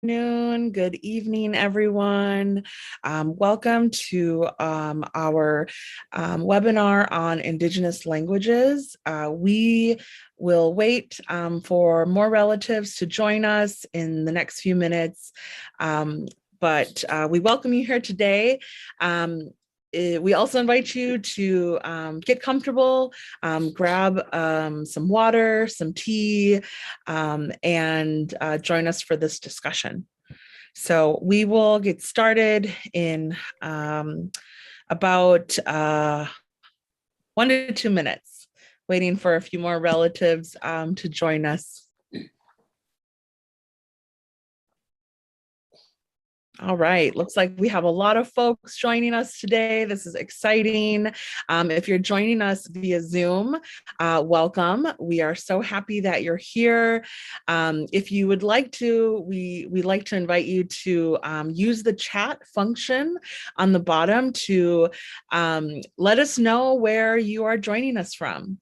afternoon, good evening, everyone. Welcome to our webinar on Indigenous languages. We will wait for more relatives to join us in the next few minutes, but we welcome you here today. We also invite you to get comfortable, grab some water, some tea, and join us for this discussion. So we will get started in about 1 to 2 minutes, waiting for a few more relatives to join us. All right, looks like we have a lot of folks joining us today. This is exciting. If you're joining us via Zoom, welcome. We are so happy that you're here. If you would like to, we'd like to invite you to use the chat function on the bottom to let us know where you are joining us from.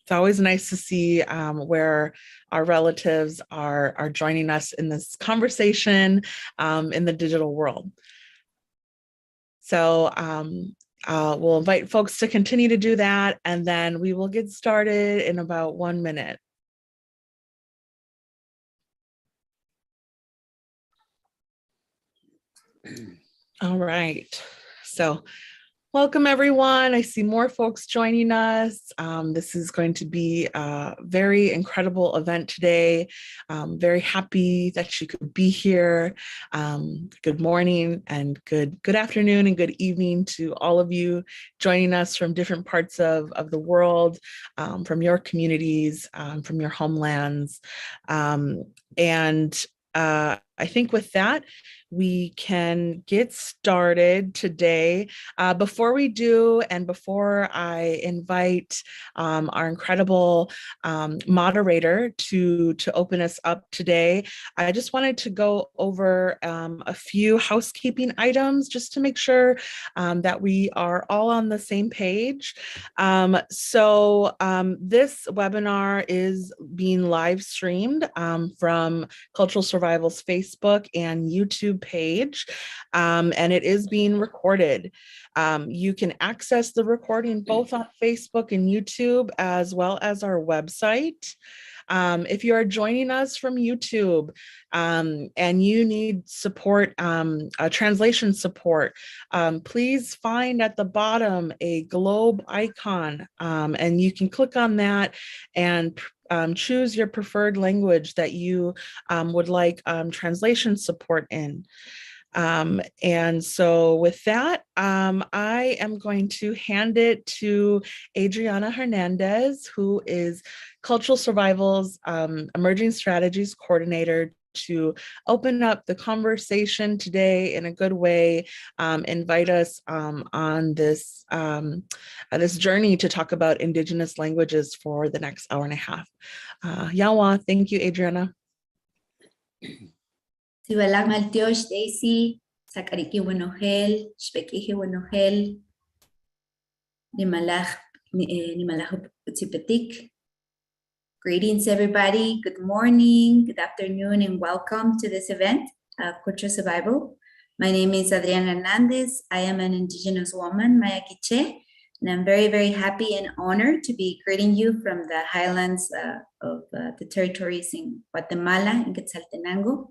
It's always nice to see where our relatives are joining us in this conversation in the digital world. So we'll invite folks to continue to do that, and then we will get started in about 1 minute. All right, so welcome, everyone. I see more folks joining us. This is going to be a very incredible event today. Very happy that you could be here. Good morning and good afternoon and good evening to all of you joining us from different parts of the world, from your communities, from your homelands. I think with that, we can get started today. Before we do, and before I invite our incredible moderator to open us up today, I just wanted to go over a few housekeeping items just to make sure that we are all on the same page. This webinar is being live streamed from Cultural Survival's Facebook and YouTube page, and it is being recorded. You can access the recording both on Facebook and YouTube, as well as our website. If you are joining us from YouTube and you need support, translation support, please find at the bottom a globe icon, and you can click on that and choose your preferred language that you would like translation support in. And so with that, I am going to hand it to Adriana Hernandez, who is Cultural Survival's Emerging Strategies Coordinator, to open up the conversation today in a good way, invite us on this journey to talk about Indigenous languages for the next hour and a half. Yawa, thank you, Adriana. Siwalang Maltiosh Daisy, Sakariki Wenohel, Shpekihi Wenohel, Nimalach Utipetik. Greetings, everybody. Good morning, good afternoon, and welcome to this event of Cultural Survival. My name is Adriana Hernandez. I am an Indigenous woman, Maya Quiche, and I'm very, very happy and honored to be greeting you from the highlands of the territories in Guatemala, in Quetzaltenango.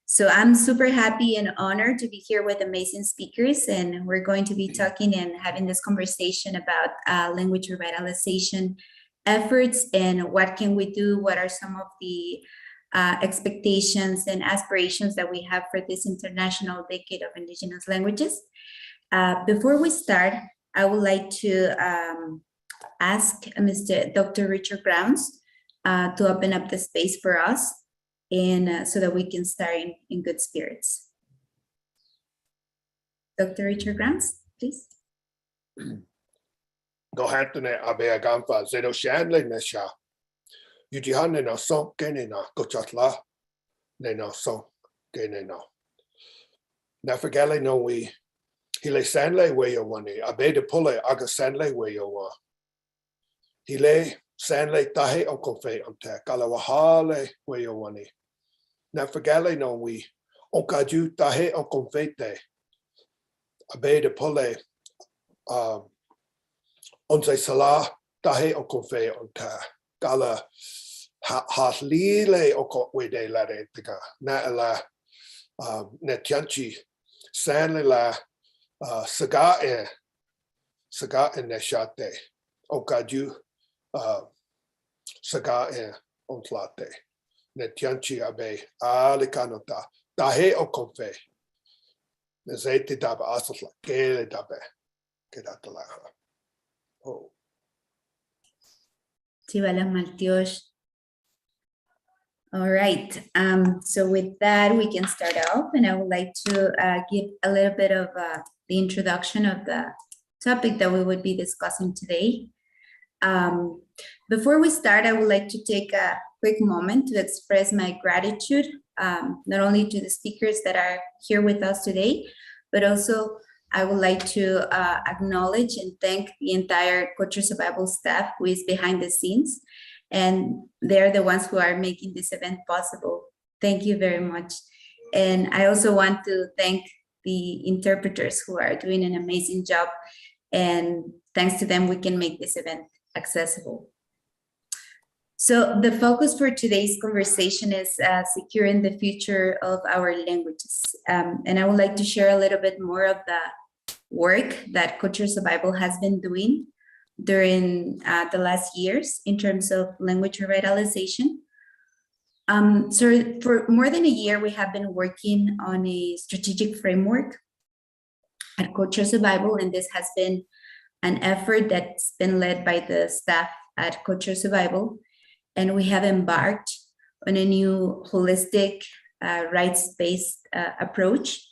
So I'm super happy and honored to be here with amazing speakers, and we're going to be talking and having this conversation about language revitalization efforts and what can we do, what are some of the expectations and aspirations that we have for this International Decade of Indigenous Languages. Before we start, I would like to ask Dr. Richard Grounds to open up the space for us, and so that we can start in good spirits. Dr. Richard Grounds, please. Go ahead to Abea Gamfa, Zero Shanley Nesha. Yutihane no son genena, Gochatla, Neno son geneno. Nafagale no we, Hile Sandley where you want, Abe de Pulle, Aga Sandley where you want. Hile Sanle tahe o konfe on te kalawahale weyowani. Nafagale no we on kaju tahe o konfe te. Abe de pole on se sala tahe o konfe on ta kala haslile o ko we de la de tika na la netianchi sanle la saga e neshate o kaju saga e on tlate netianchi abe alikanota tahe o konfe nezete daba asla kele dabe kedatala oh Tibalang Maltiosh. All right. So with that, we can start off, and I would like to give a little bit of the introduction of the topic that we would be discussing today. Before we start, I would like to take a quick moment to express my gratitude, not only to the speakers that are here with us today, but also I would like to acknowledge and thank the entire Culture Survival staff who is behind the scenes. And they're the ones who are making this event possible. Thank you very much. And I also want to thank the interpreters who are doing an amazing job. And thanks to them, we can make this event accessible. So the focus for today's conversation is securing the future of our languages. And I would like to share a little bit more of the work that Culture Survival has been doing during the last years in terms of language revitalization. So for more than a year, we have been working on a strategic framework at Culture Survival, and this has been an effort that's been led by the staff at Culture Survival. And we have embarked on a new holistic, rights-based approach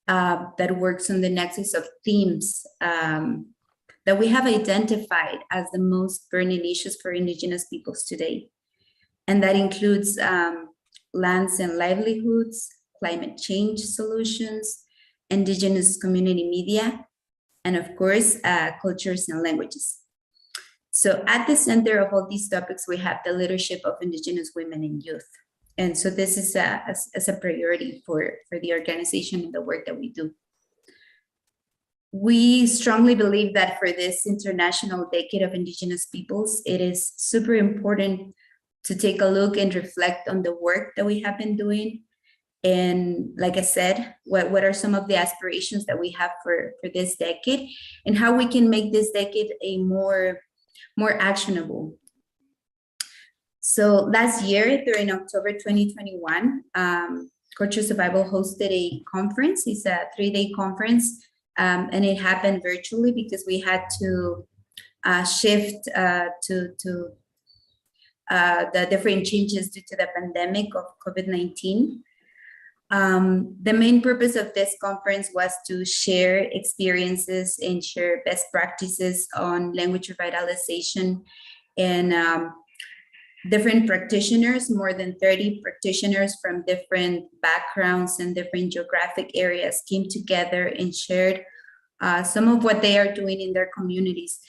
that works on the nexus of themes that we have identified as the most burning issues for Indigenous peoples today. And that includes lands and livelihoods, climate change solutions, Indigenous community media, and of course, cultures and languages. So at the center of all these topics, we have the leadership of Indigenous women and youth. And so this is as a priority for the organization and the work that we do. We strongly believe that for this International Decade of Indigenous Peoples, it is super important to take a look and reflect on the work that we have been doing. And like I said, what are some of the aspirations that we have for this decade and how we can make this decade a more actionable. So last year, during October 2021, Culture Survival hosted a conference. It's a 3-day conference. And it happened virtually because we had to shift to the different changes due to the pandemic of COVID-19. The main purpose of this conference was to share experiences and share best practices on language revitalization, and different practitioners, more than 30 practitioners from different backgrounds and different geographic areas came together and shared some of what they are doing in their communities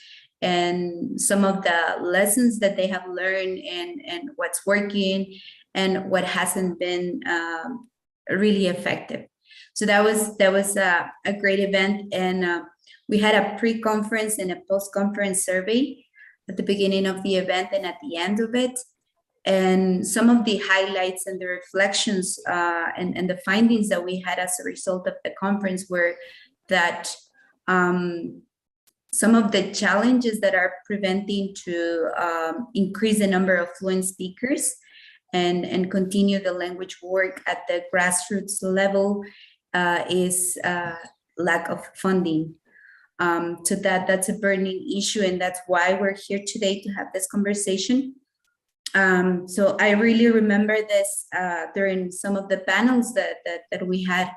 and some of the lessons that they have learned and what's working and what hasn't been really effective. So that was a great event, and we had a pre-conference and a post-conference survey at the beginning of the event and at the end of it. And some of the highlights and the reflections and the findings that we had as a result of the conference were that some of the challenges that are preventing to increase the number of fluent speakers and continue the language work at the grassroots level is lack of funding. So that's a burning issue, and that's why we're here today to have this conversation. So I really remember this during some of the panels that we had.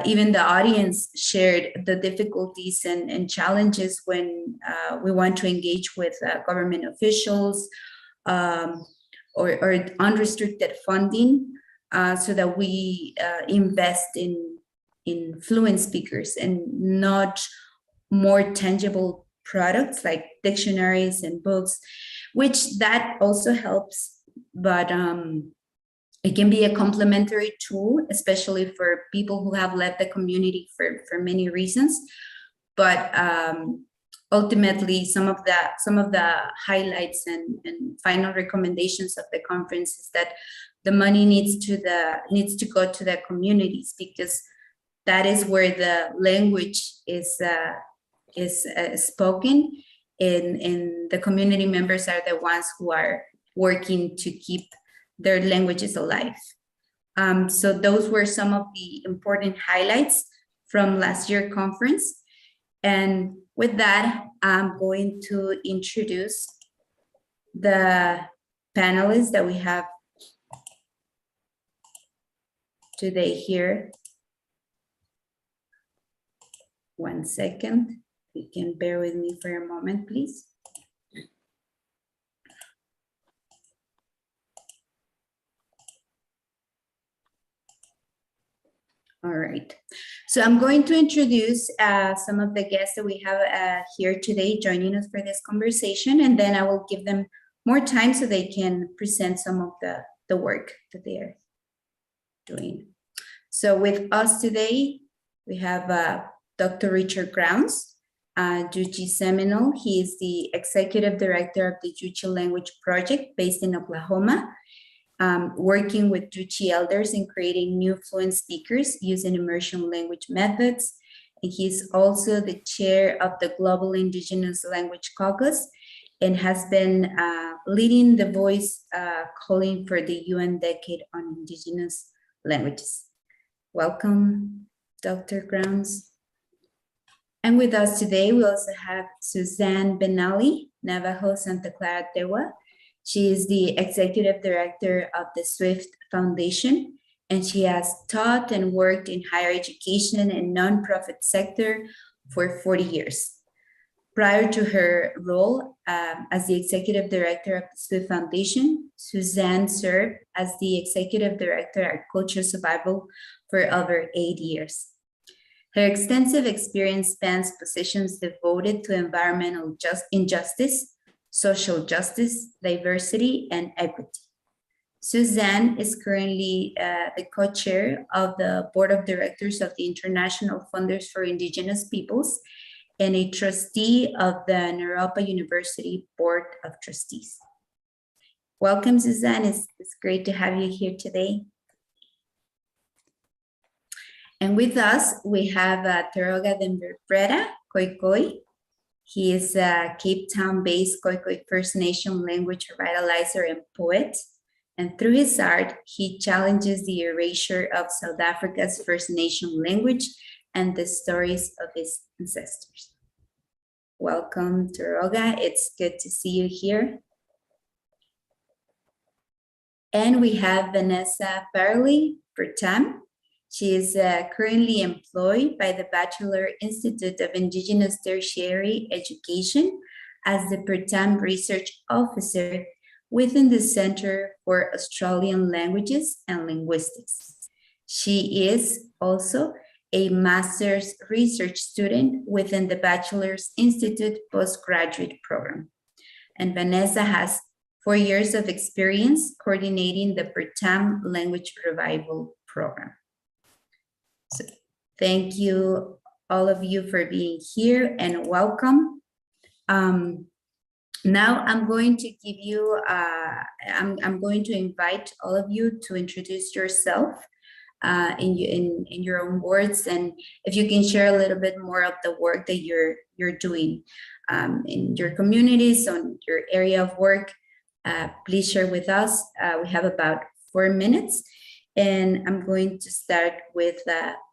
Even the audience shared the difficulties and challenges when we want to engage with government officials or unrestricted funding so that we invest in fluent speakers and not more tangible products like dictionaries and books, which that also helps, but it can be a complementary tool, especially for people who have left the community for many reasons. But ultimately, some of the highlights and final recommendations of the conference is that the money needs to go to the communities, because that is where the language is spoken, and the community members are the ones who are working to keep their languages alive. So those were some of the important highlights from last year's conference. And with that, I'm going to introduce the panelists that we have today here. One second, you can bear with me for a moment, please. All right, so I'm going to introduce some of the guests that we have here today joining us for this conversation, and then I will give them more time so they can present some of the work that they are doing. So with us today, we have Dr. Richard Grounds, Juchi Seminole. He is the Executive Director of the Juchi Language Project based in Oklahoma, working with Juchi elders in creating new fluent speakers using immersion language methods. And he's also the chair of the Global Indigenous Language Caucus and has been leading the voice calling for the UN Decade on Indigenous Languages. Welcome, Dr. Grounds. And with us today, we also have Suzanne Benally, Navajo Santa Clara Tewa. She is the Executive Director of the SWIFT Foundation, and she has taught and worked in higher education and nonprofit sector for 40 years. Prior to her role as the Executive Director of the SWIFT Foundation, Suzanne served as the Executive Director at Cultural Survival for over 8 years. Her extensive experience spans positions devoted to environmental injustice, social justice, diversity, and equity. Suzanne is currently the co-chair of the Board of Directors of the International Funders for Indigenous Peoples and a trustee of the Naropa University Board of Trustees. Welcome, Suzanne. It's great to have you here today. And with us, we have Teroga Denver-Breda Koikoi. He is a Cape Town-based Khoikhoi First Nation language revitalizer and poet. And through his art, he challenges the erasure of South Africa's First Nation language and the stories of his ancestors. Welcome, Teroga. It's good to see you here. And we have Vanessa Fairley Pertam. She is currently employed by the Bachelor Institute of Indigenous Tertiary Education as the Pertam Research Officer within the Center for Australian Languages and Linguistics. She is also a master's research student within the Bachelor's Institute postgraduate program. And Vanessa has 4 years of experience coordinating the Pertam Language Revival Program. So thank you, all of you, for being here and welcome. Now I'm going to give you, I'm going to invite all of you to introduce yourself in your own words, and if you can share a little bit more of the work that you're doing in your communities, on your area of work, please share with us. We have about 4 minutes. And I'm going to start with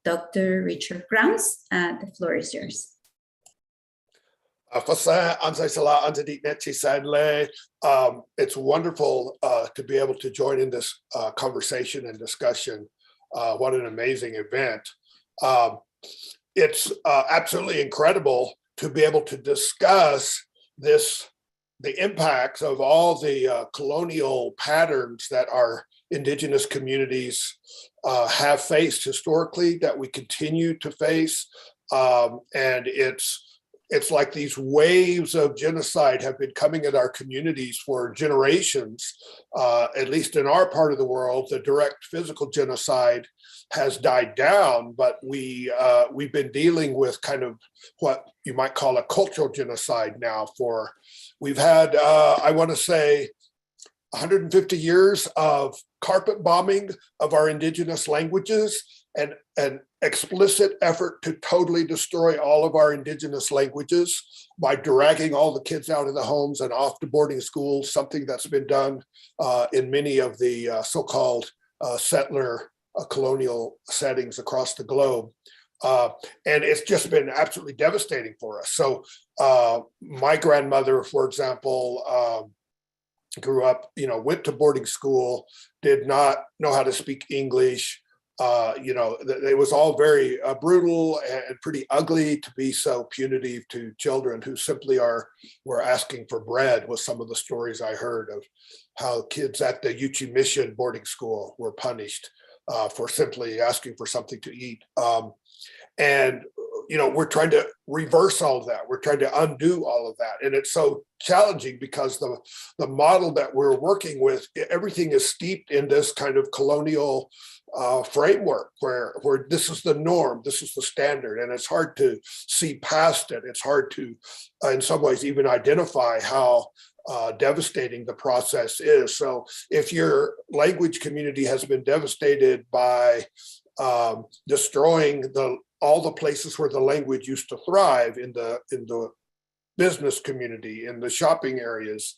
Dr. Richard Grounds. The floor is yours. It's wonderful to be able to join in this conversation and discussion. What an amazing event. It's absolutely incredible to be able to discuss the impacts of all the colonial patterns that our Indigenous communities have faced historically, that we continue to face. And it's it's like these waves of genocide have been coming at our communities for generations. At least in our part of the world, the direct physical genocide has died down, but we've been dealing with kind of what you might call a cultural genocide now. We've had, I want to say, 150 years of carpet bombing of our indigenous languages, and an explicit effort to totally destroy all of our indigenous languages by dragging all the kids out of the homes and off to boarding schools, something that's been done in many of the so-called settler colonial settings across the globe. And it's just been absolutely devastating for us. So my grandmother, for example, grew up, went to boarding school, did not know how to speak English. It was all very brutal and pretty ugly to be so punitive to children who simply were asking for bread, was some of the stories I heard of how kids at the Yuchi Mission boarding school were punished for simply asking for something to eat. And we're trying to reverse all of that. We're trying to undo all of that. And it's so challenging because the model that we're working with, everything is steeped in this kind of colonial framework where this is the norm, this is the standard, and it's hard to see past it. It's hard to, in some ways, even identify how devastating the process is. So if your language community has been devastated by destroying all the places where the language used to thrive, in the business community, in the shopping areas,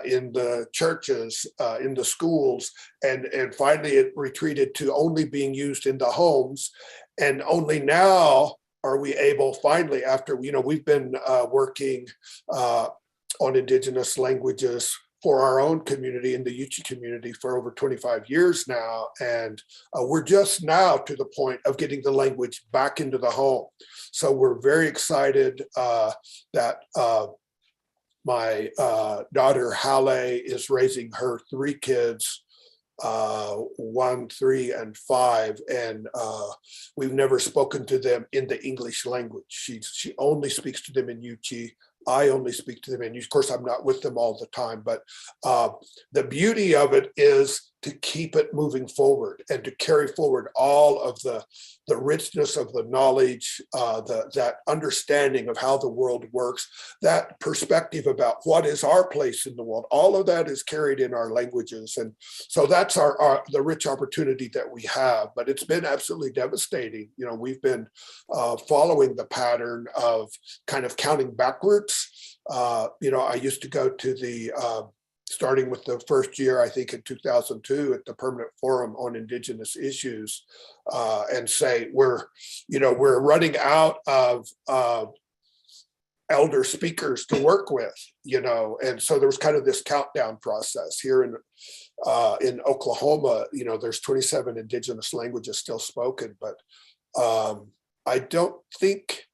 in the churches, in the schools, and finally it retreated to only being used in the homes. And only now are we able, finally, after we've been working on indigenous languages for our own community in the Yuchi community for over 25 years now. And we're just now to the point of getting the language back into the home. So we're very excited that my daughter Halle is raising her 3 kids, 1, 3, and 5, and we've never spoken to them in the English language. She only speaks to them in Yuchi. I only speak to them in Yuchi. Of course, I'm not with them all the time, but the beauty of it is to keep it moving forward and to carry forward all of the richness of the knowledge, that understanding of how the world works, that perspective about what is our place in the world. All of that is carried in our languages. And so that's the rich opportunity that we have, but it's been absolutely devastating. We've been following the pattern of kind of counting backwards. I used to go to the starting with the first year, I think in 2002, at the Permanent Forum on Indigenous Issues, and say we're running out of elder speakers to work with, and so there was kind of this countdown process here in Oklahoma. There's 27 indigenous languages still spoken, but I don't think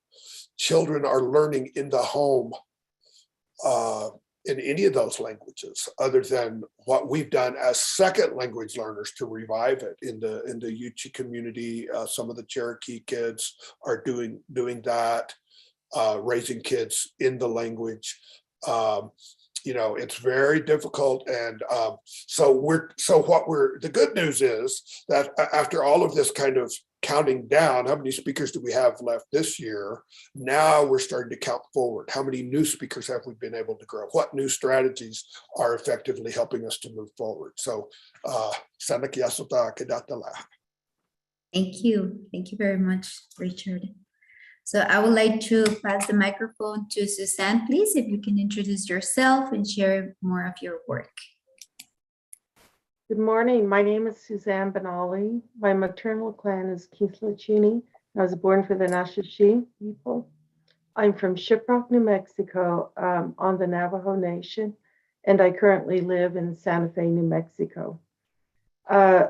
children are learning in the home in any of those languages, other than what we've done as second language learners to revive it in the Yuchi community. Some of the Cherokee kids are doing that, raising kids in the language. It's very difficult, and the good news is that after all of this kind of counting down, how many speakers do we have left this year? Now we're starting to count forward. How many new speakers have we been able to grow? What new strategies are effectively helping us to move forward? So, thank you. Thank you very much, Richard. So I would like to pass the microphone to Suzanne, please, if you can introduce yourself and share more of your work. Good morning. My name is Suzanne Benali. My maternal clan is Kislachini. I was born for the Nashashi people. I'm from Shiprock, New Mexico, on the Navajo Nation, and I currently live in Santa Fe, New Mexico. I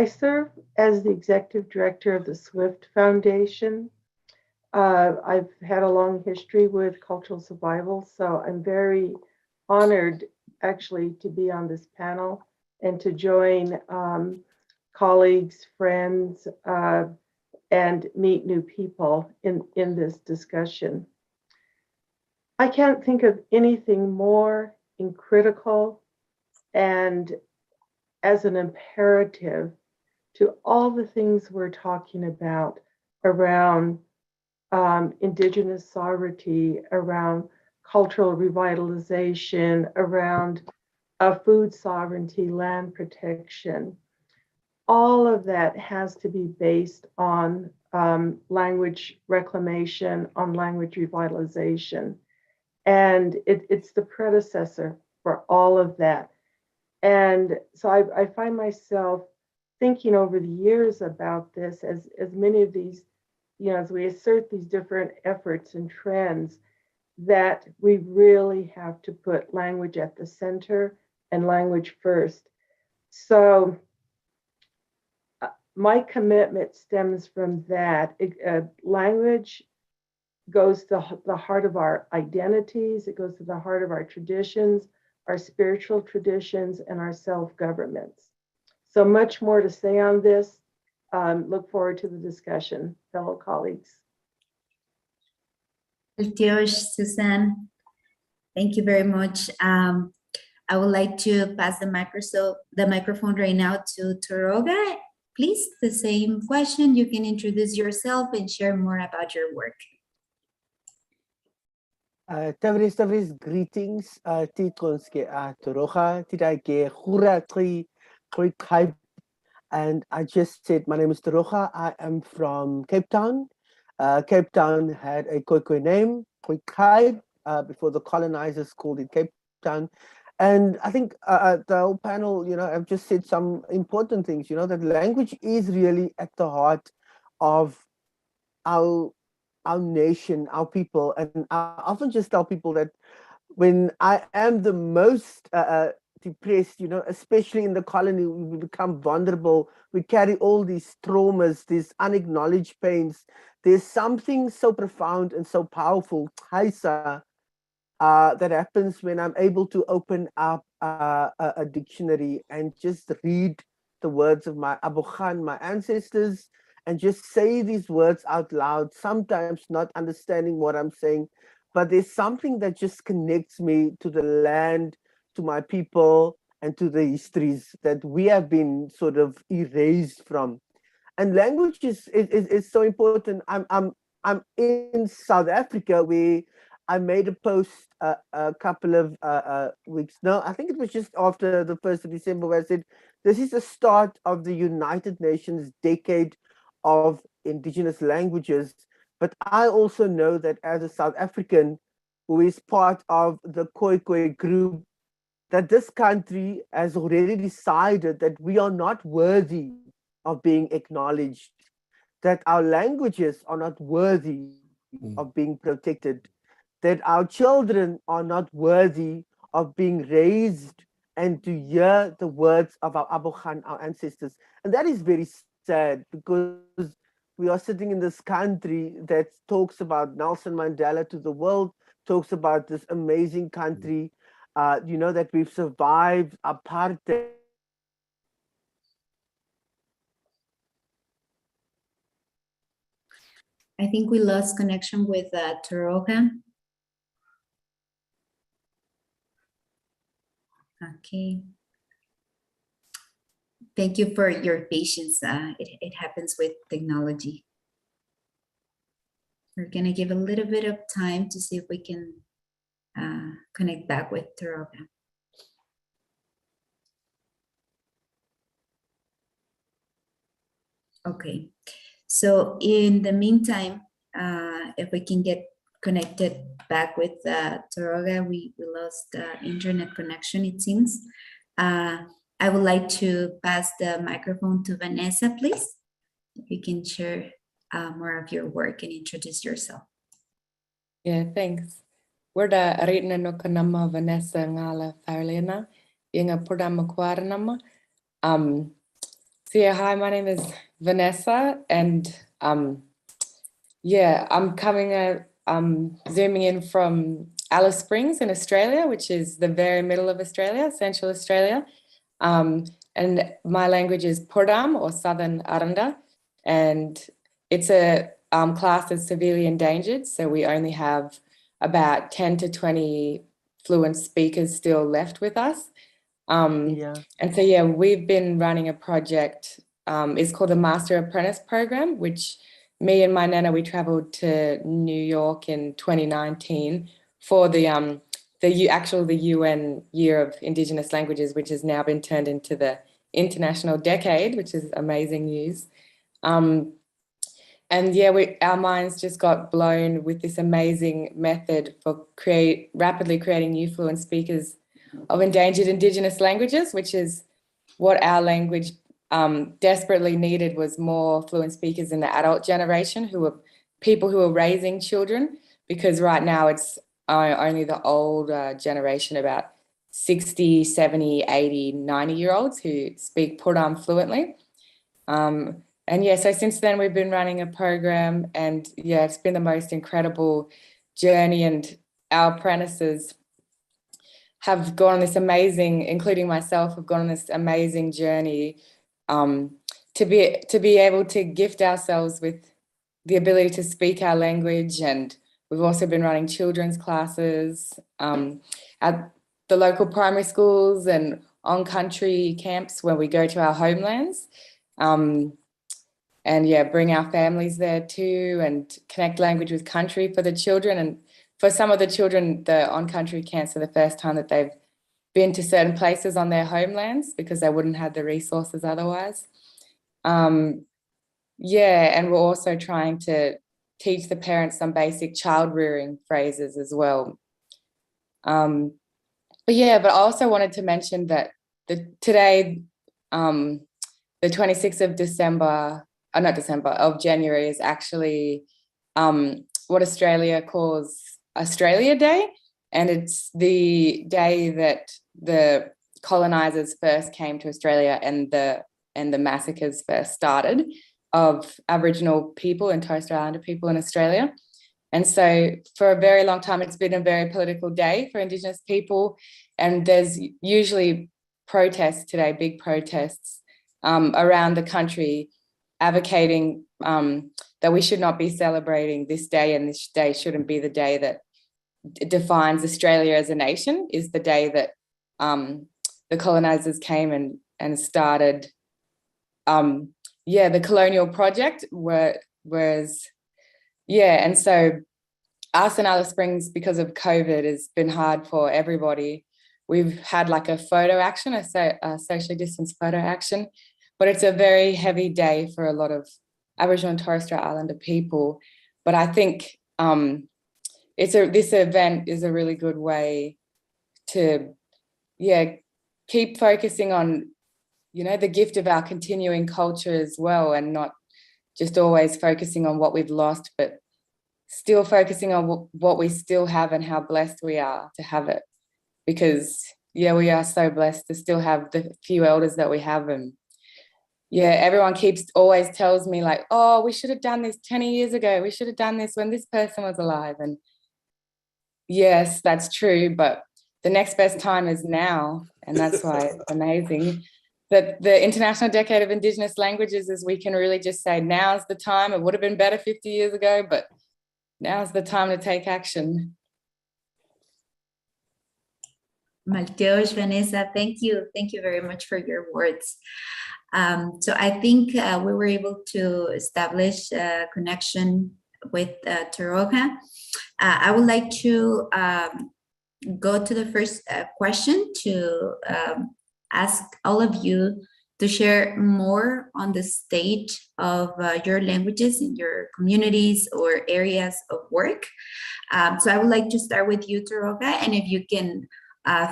serve as the executive director of the SWIFT Foundation. I've had a long history with cultural survival, so I'm very honored actually to be on this panel and to join colleagues, friends, and meet new people in this discussion. I can't think of anything more critical and as an imperative to all the things we're talking about around Indigenous sovereignty, around cultural revitalization, around food sovereignty, land protection. All of that has to be based on language reclamation, on language revitalization. And it's the predecessor for all of that. And so I find myself thinking over the years about this as many of these, as we assert these different efforts and trends, that we really have to put language at the center and language first. So my commitment stems from that. Language goes to the heart of our identities, it goes to the heart of our traditions, our spiritual traditions, and our self-governments. So much more to say on this. Look forward to the discussion, fellow colleagues. Suzanne, thank you very much. I would like to pass the microphone right now to Toroga. Please, the same question. You can introduce yourself and share more about your work. Tavris, greetings. Tikonske Toroga, Tidake Huratri, Krikai. And I just said, my name is Toroga. I am from Cape Town. Cape Town had a Khoikhoi name, Krikai, before the colonizers called it Cape Town. And I think the whole panel, I've just said some important things, that language is really at the heart of our nation, our people. And I often just tell people that when I am the most depressed, especially in the colony, we become vulnerable. We carry all these traumas, these unacknowledged pains. There's something so profound and so powerful, Taisa, that happens when I'm able to open up a dictionary and just read the words of my Abukhan, my ancestors, and just say these words out loud, sometimes not understanding what I'm saying, but there's something that just connects me to the land, to my people, and to the histories that we have been sort of erased from. And language is so important. I'm in South Africa where I made a post a couple of weeks. No, I think it was just after the 1st of December where I said, this is the start of the United Nations decade of Indigenous languages. But I also know that as a South African who is part of the Khoikhoi group, that this country has already decided that we are not worthy of being acknowledged, that our languages are not worthy of being protected, that our children are not worthy of being raised and to hear the words of our Abukhan, our ancestors. And that is very sad because we are sitting in this country that talks about Nelson Mandela to the world, talks about this amazing country, that we've survived apartheid. I think we lost connection with Toroga. Okay. Thank you for your patience. It happens with technology. We're going to give a little bit of time to see if we can connect back with Toroga. Okay. So in the meantime, if we can get connected back with Toroga, we lost internet connection, it seems. I would like to pass the microphone to Vanessa, please. If you can share more of your work and introduce yourself. Yeah, thanks. We're the Arena no Kanama Vanessa Ngala Fairley, Inga Prodama Kwaranama. So yeah, hi, my name is Vanessa, and yeah, I'm zooming in from Alice Springs in Australia, which is the very middle of Australia, Central Australia. And my language is Purdam or Southern Aranda, and it's a class as severely endangered. So we only have about 10 to 20 fluent speakers still left with us. And so, yeah, we've been running a project. It's called the Master Apprentice program, which me and my nana, we traveled to New York in 2019 for the UN Year of Indigenous Languages, which has now been turned into the International Decade, which is amazing news. And yeah, our minds just got blown with this amazing method for rapidly creating new fluent speakers of endangered Indigenous languages, which is what our language desperately needed, was more fluent speakers in the adult generation, who were people who are raising children, because right now it's only the old generation, about 60, 70, 80, 90-year-olds who speak Purram fluently. And yeah, so since then we've been running a program, and yeah, it's been the most incredible journey, and our apprentices have gone on this amazing, including myself, have gone on this amazing journey to be able to gift ourselves with the ability to speak our language. And we've also been running children's classes at the local primary schools and on country camps where we go to our homelands. And yeah, bring our families there too, and connect language with country for the children. And for some of the children, the on-country camps are the first time that they've been to certain places on their homelands, because they wouldn't have the resources otherwise. Yeah, and we're also trying to teach the parents some basic child rearing phrases as well. But I also wanted to mention that today, the 26th of January is actually what Australia calls Australia Day. And it's the day that the colonizers first came to Australia, and the massacres first started of Aboriginal people and Torres Strait Islander people in Australia. And so for a very long time, it's been a very political day for Indigenous people. And there's usually protests today, big protests around the country, advocating that we should not be celebrating this day, and this day shouldn't be the day that defines Australia as a nation, is the day that the colonizers came and started the colonial project. And so us in Alice Springs, because of COVID, has been hard for everybody. We've had like a photo action, a socially distanced photo action, but it's a very heavy day for a lot of Aboriginal and Torres Strait Islander people. But I think this event is a really good way to keep focusing on the gift of our continuing culture as well, and not just always focusing on what we've lost, but still focusing on what we still have and how blessed we are to have it. Because we are so blessed to still have the few elders that we have. And everyone always tells me like, oh, we should have done this 20 years ago. We should have done this when this person was alive. And yes, that's true. But the next best time is now. And that's why it's amazing that the International Decade of Indigenous Languages is, we can really just say, now's the time. It would have been better 50 years ago, but now's the time to take action. Malteos, Vanessa, thank you. Thank you very much for your words. So I think we were able to establish a connection with Taroga. I would like to go to the first question to ask all of you to share more on the state of your languages in your communities or areas of work. So I would like to start with you, Taroga, and if you can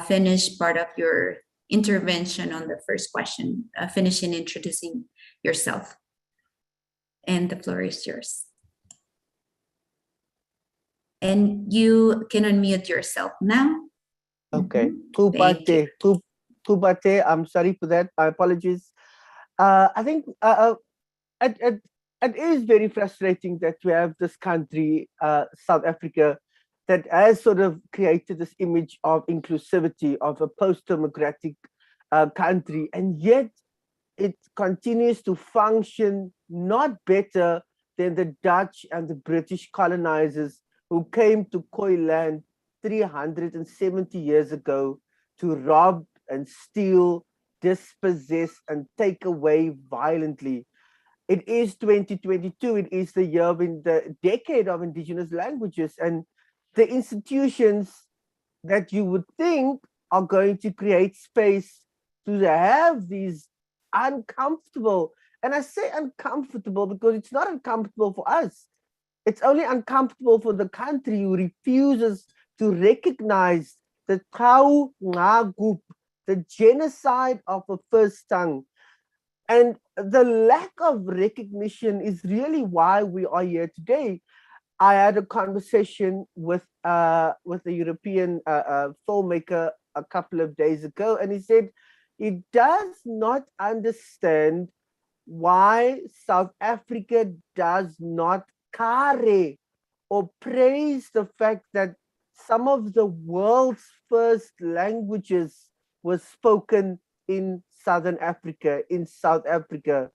finish part of your intervention on the first question, finishing introducing yourself. And the floor is yours. And you can unmute yourself now. Okay. Tubate, I'm sorry for that. My apologies. I think it is very frustrating that we have this country, South Africa, that has sort of created this image of inclusivity, of a post-democratic country, and yet it continues to function not better than the Dutch and the British colonizers who came to Khoi land 370 years ago to rob and steal, dispossess, and take away violently. It is 2022. It is the year in the decade of Indigenous languages, and the institutions that you would think are going to create space to have these uncomfortable, and I say uncomfortable because it's not uncomfortable for us. It's only uncomfortable for the country who refuses to recognize the Tau Ngagub, the genocide of a first tongue. And the lack of recognition is really why we are here today. I had a conversation with a European filmmaker a couple of days ago, and he said he does not understand why South Africa does not kare or praise the fact that some of the world's first languages were spoken in Southern Africa, in South Africa,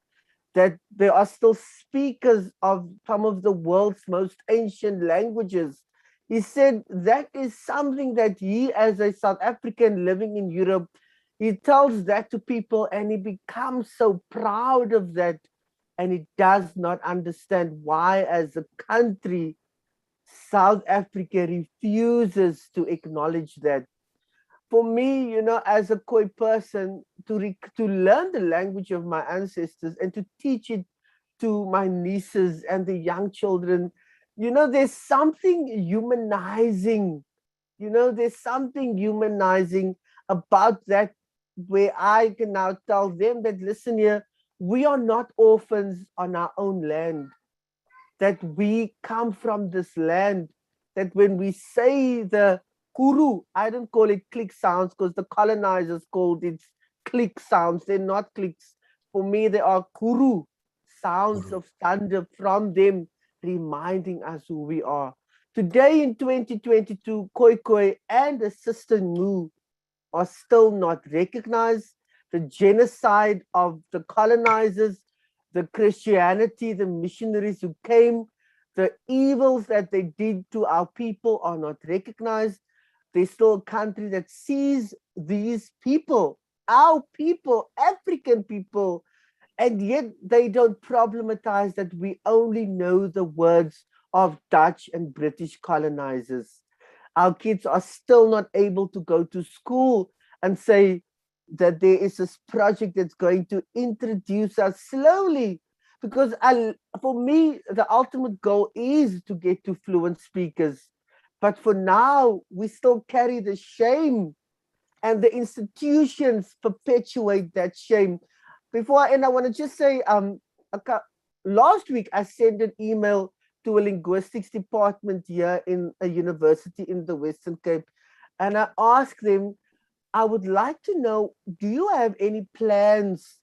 that there are still speakers of some of the world's most ancient languages. He said that is something that he, as a South African living in Europe, he tells that to people and he becomes so proud of that, and he does not understand why, as a country, South Africa refuses to acknowledge that. For me, you know, as a Khoi person, to learn the language of my ancestors and to teach it to my nieces and the young children, you know, there's something humanizing. You know, there's something humanizing about that, where I can now tell them that, listen here, we are not orphans on our own land, that we come from this land, that when we say the kuru, I don't call it click sounds because the colonizers called it click sounds. They're not clicks. For me, they are kuru, sounds of thunder from them, reminding us who we are. Today in 2022, Khoi Khoi and the Sister Ngu are still not recognized. The genocide of the colonizers, the Christianity, the missionaries who came, the evils that they did to our people are not recognized. There's still a country that sees these people, our people, African people, and yet they don't problematize that we only know the words of Dutch and British colonizers. Our kids are still not able to go to school and say that there is this project that's going to introduce us slowly. Because for me, the ultimate goal is to get to fluent speakers. But for now, we still carry the shame, and the institutions perpetuate that shame. Before I end, I want to just say, last week I sent an email to a linguistics department here in a university in the Western Cape, and I asked them, I would like to know, do you have any plans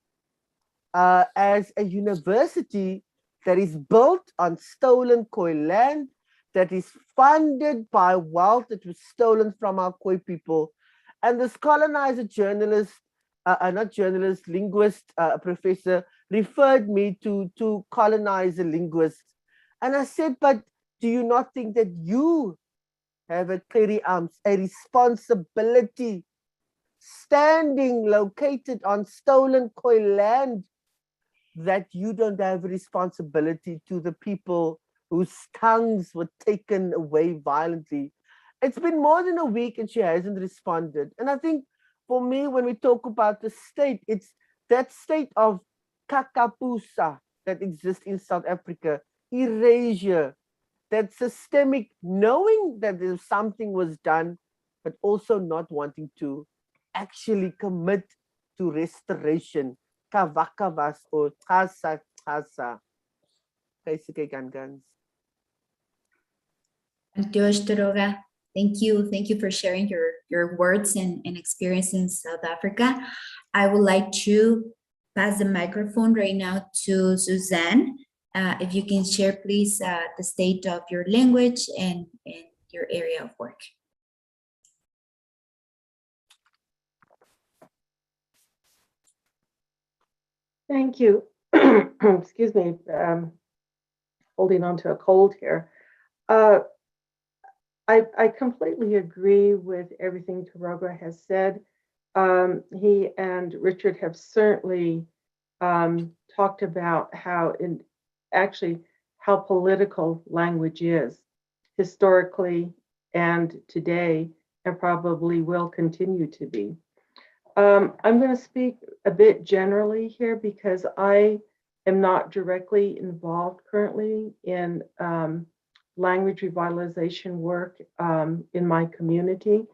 as a university that is built on stolen Khoi land, that is funded by wealth that was stolen from our Khoi people? And this colonizer journalist, not journalist, linguist, professor, referred me to colonizer linguists. And I said, but do you not think that you have a responsibility standing located on stolen Khoi land, that you don't have a responsibility to the people whose tongues were taken away violently? It's been more than a week and she hasn't responded. And I think for me, when we talk about the state, it's that state of kakapusa that exists in South Africa, erasure, that systemic knowing that there's something was done, but also not wanting to actually commit to restoration. Kavakavas or tasa tasa. Basically, guns. Thank you. Thank you for sharing your words and experience in South Africa. I would like to pass the microphone right now to Suzanne. If you can share, please, the state of your language and your area of work. Thank you. Excuse me, holding on to a cold here. I completely agree with everything Taroga has said. He and Richard have certainly talked about how political language is historically and today, and probably will continue to be. I'm going to speak a bit generally here because I am not directly involved currently in language revitalization work in my community,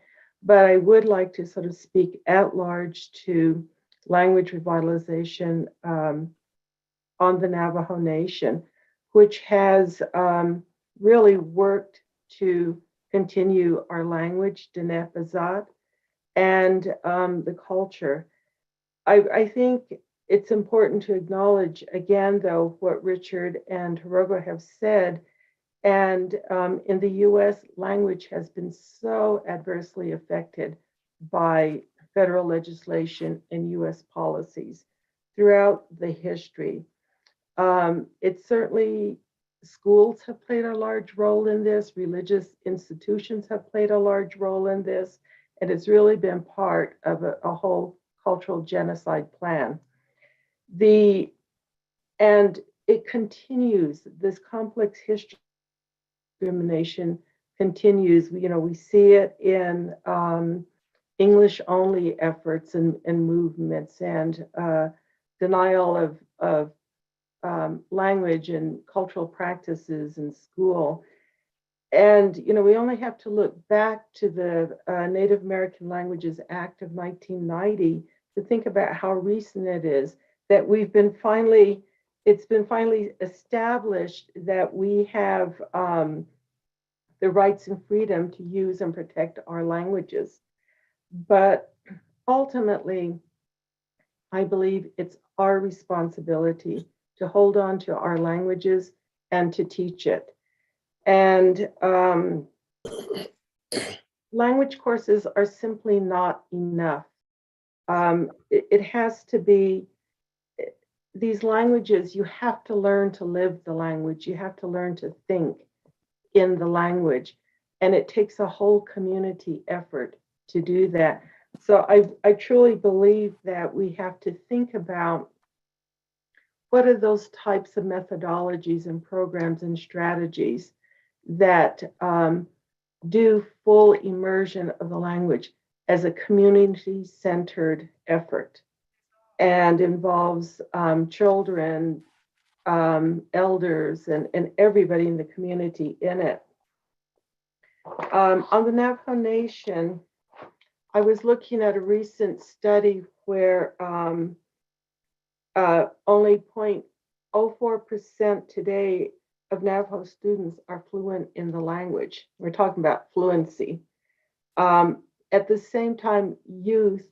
but I would like to sort of speak at large to language revitalization on the Navajo Nation, which has really worked to continue our language, Denepazat, and the culture. I think it's important to acknowledge again, though, what Richard and Hirogo have said. And in the US, language has been so adversely affected by federal legislation and US policies throughout the history. It's certainly schools have played a large role in this, religious institutions have played a large role in this, and it's really been part of a whole cultural genocide plan. And it continues, this complex history of discrimination continues. We see it in English only efforts and movements and denial of language and cultural practices in school. And, we only have to look back to the Native American Languages Act of 1990 to think about how recent it is that it's been finally established that we have the rights and freedom to use and protect our languages. But ultimately, I believe it's our responsibility to hold on to our languages and to teach it. And language courses are simply not enough. It has to be, these languages, you have to learn to live the language. You have to learn to think in the language. And it takes a whole community effort to do that. So I truly believe that we have to think about what are those types of methodologies and programs and strategies that do full immersion of the language as a community-centered effort and involves children, elders, and everybody in the community in it. On the Navajo Nation, I was looking at a recent study where only 0.04% today of Navajo students are fluent in the language. We're talking about fluency. At the same time, youth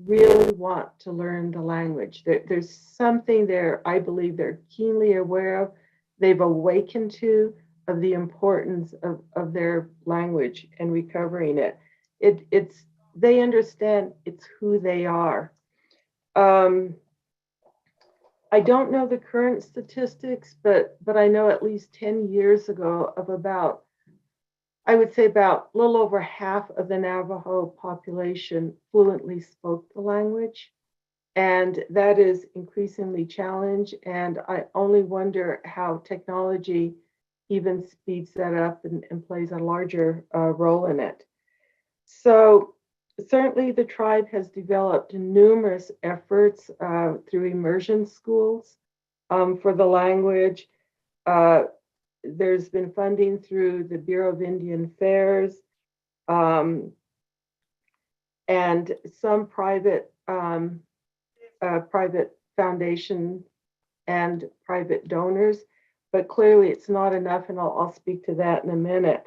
really want to learn the language. There's something there, I believe they're keenly aware of, they've awakened to, of the importance of their language and recovering it. They understand it's who they are. I don't know the current statistics, but I know at least 10 years ago of about, I would say about a little over half of the Navajo population fluently spoke the language. And that is increasingly challenged. And I only wonder how technology even speeds that up and plays a larger role in it. So certainly the tribe has developed numerous efforts through immersion schools for the language. There's been funding through the Bureau of Indian Affairs and some private foundations and private donors, but clearly it's not enough, and I'll speak to that in a minute.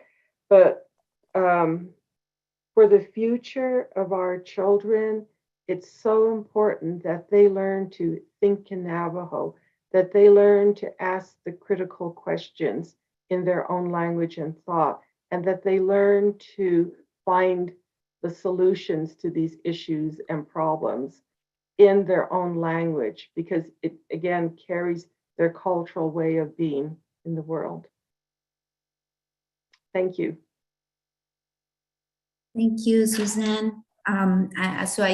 But for the future of our children, it's so important that they learn to think in Navajo, that they learn to ask the critical questions in their own language and thought, and that they learn to find the solutions to these issues and problems in their own language, because it, again, carries their cultural way of being in the world. Thank you. Thank you, Suzanne. So I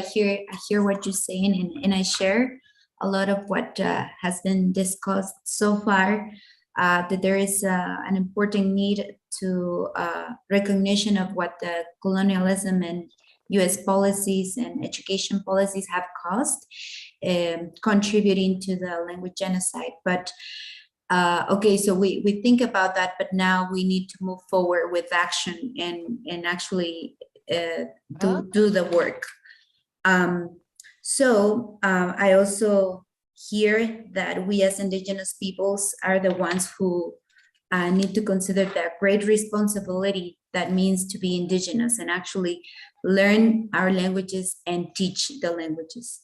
hear what you're saying, and I share a lot of what has been discussed so far. That there is an important need to recognition of what the colonialism and U.S. policies and education policies have caused, contributing to the language genocide. But okay, so we think about that, but now we need to move forward with action and actually do the work. So I also hear that we as Indigenous peoples are the ones who need to consider the great responsibility that means to be Indigenous and actually learn our languages and teach the languages.